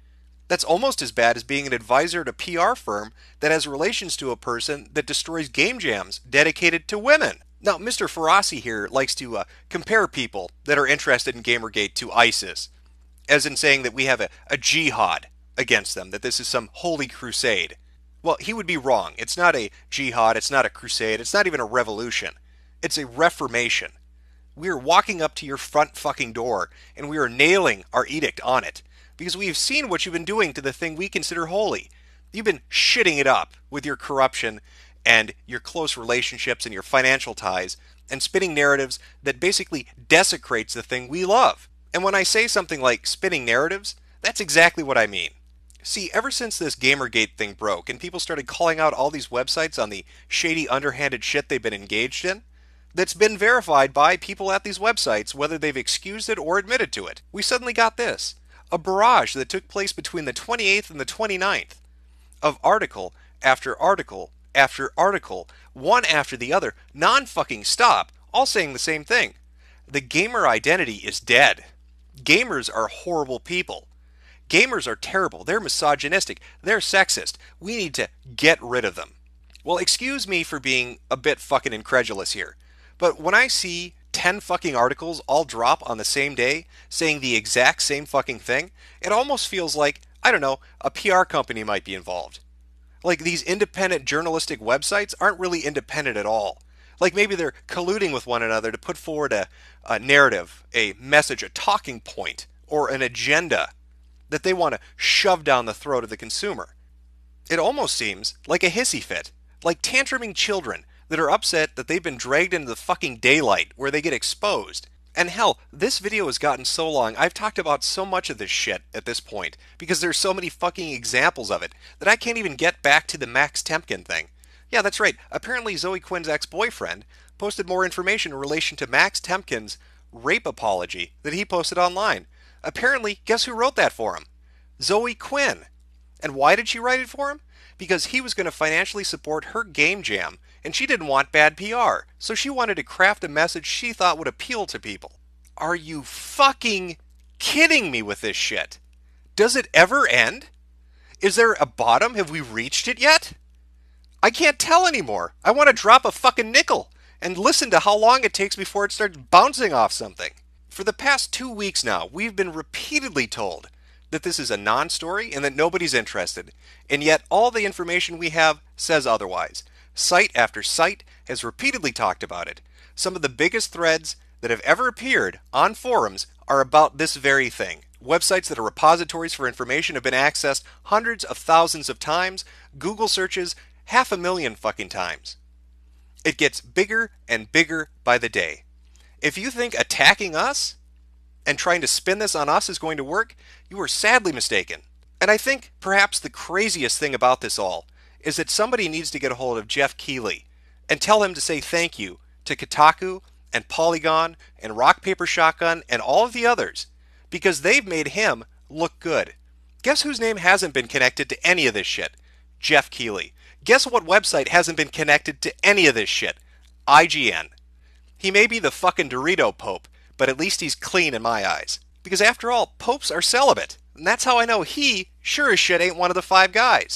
That's almost as bad as being an advisor at a PR firm that has relations to a person that destroys game jams dedicated to women. Now, Mr. Faraci here likes to compare people that are interested in Gamergate to ISIS, as in saying that we have a jihad against them, that this is some holy crusade. Well, he would be wrong. It's not a jihad, it's not a crusade, it's not even a revolution. It's a reformation. We are walking up to your front fucking door, and we are nailing our edict on it. Because we've seen what you've been doing to the thing we consider holy. You've been shitting it up with your corruption and your close relationships and your financial ties and spinning narratives that basically desecrates the thing we love. And when I say something like spinning narratives, that's exactly what I mean. See, ever since this Gamergate thing broke and people started calling out all these websites on the shady, underhanded shit they've been engaged in, that's been verified by people at these websites, whether they've excused it or admitted to it, we suddenly got this. A barrage that took place between the 28th and the 29th of article after article after article, one after the other, non-fucking stop, all saying the same thing. The gamer identity is dead. Gamers are horrible people. Gamers are terrible. They're misogynistic. They're sexist. We need to get rid of them. Well, excuse me for being a bit fucking incredulous here, but when I see 10 fucking articles all drop on the same day saying the exact same fucking thing, it almost feels like, I don't know, a PR company might be involved. Like these independent journalistic websites aren't really independent at all. Like maybe they're colluding with one another to put forward a narrative, a message, a talking point, or an agenda that they want to shove down the throat of the consumer. It almost seems like a hissy fit, like tantruming children that are upset that they've been dragged into the fucking daylight where they get exposed. And hell, this video has gotten so long, I've talked about so much of this shit at this point, because there's so many fucking examples of it, that I can't even get back to the Max Temkin thing. Yeah, that's right, apparently Zoe Quinn's ex-boyfriend posted more information in relation to Max Temkin's rape apology that he posted online. Apparently, guess who wrote that for him? Zoe Quinn. And why did she write it for him? Because he was going to financially support her game jam, and she didn't want bad PR, so she wanted to craft a message she thought would appeal to people. Are you fucking kidding me with this shit? Does it ever end? Is there a bottom? Have we reached it yet? I can't tell anymore. I want to drop a fucking nickel and listen to how long it takes before it starts bouncing off something. For the past 2 weeks now, we've been repeatedly told that this is a non-story and that nobody's interested, and yet all the information we have says otherwise. Site after site has repeatedly talked about it. Some of the biggest threads that have ever appeared on forums are about this very thing. Websites that are repositories for information have been accessed hundreds of thousands of times. Google searches 500,000 fucking times. It gets bigger and bigger by the day. If you think attacking us and trying to spin this on us is going to work, you are sadly mistaken. And I think perhaps the craziest thing about this all is that somebody needs to get a hold of Jeff Keighley and tell him to say thank you to Kotaku and Polygon and Rock Paper Shotgun and all of the others, because they've made him look good. Guess whose name hasn't been connected to any of this shit? Jeff Keighley. Guess what website hasn't been connected to any of this shit? IGN. He may be the fucking Dorito Pope, but at least he's clean in my eyes. Because after all, popes are celibate. And that's how I know he, sure as shit, ain't one of the 5 guys.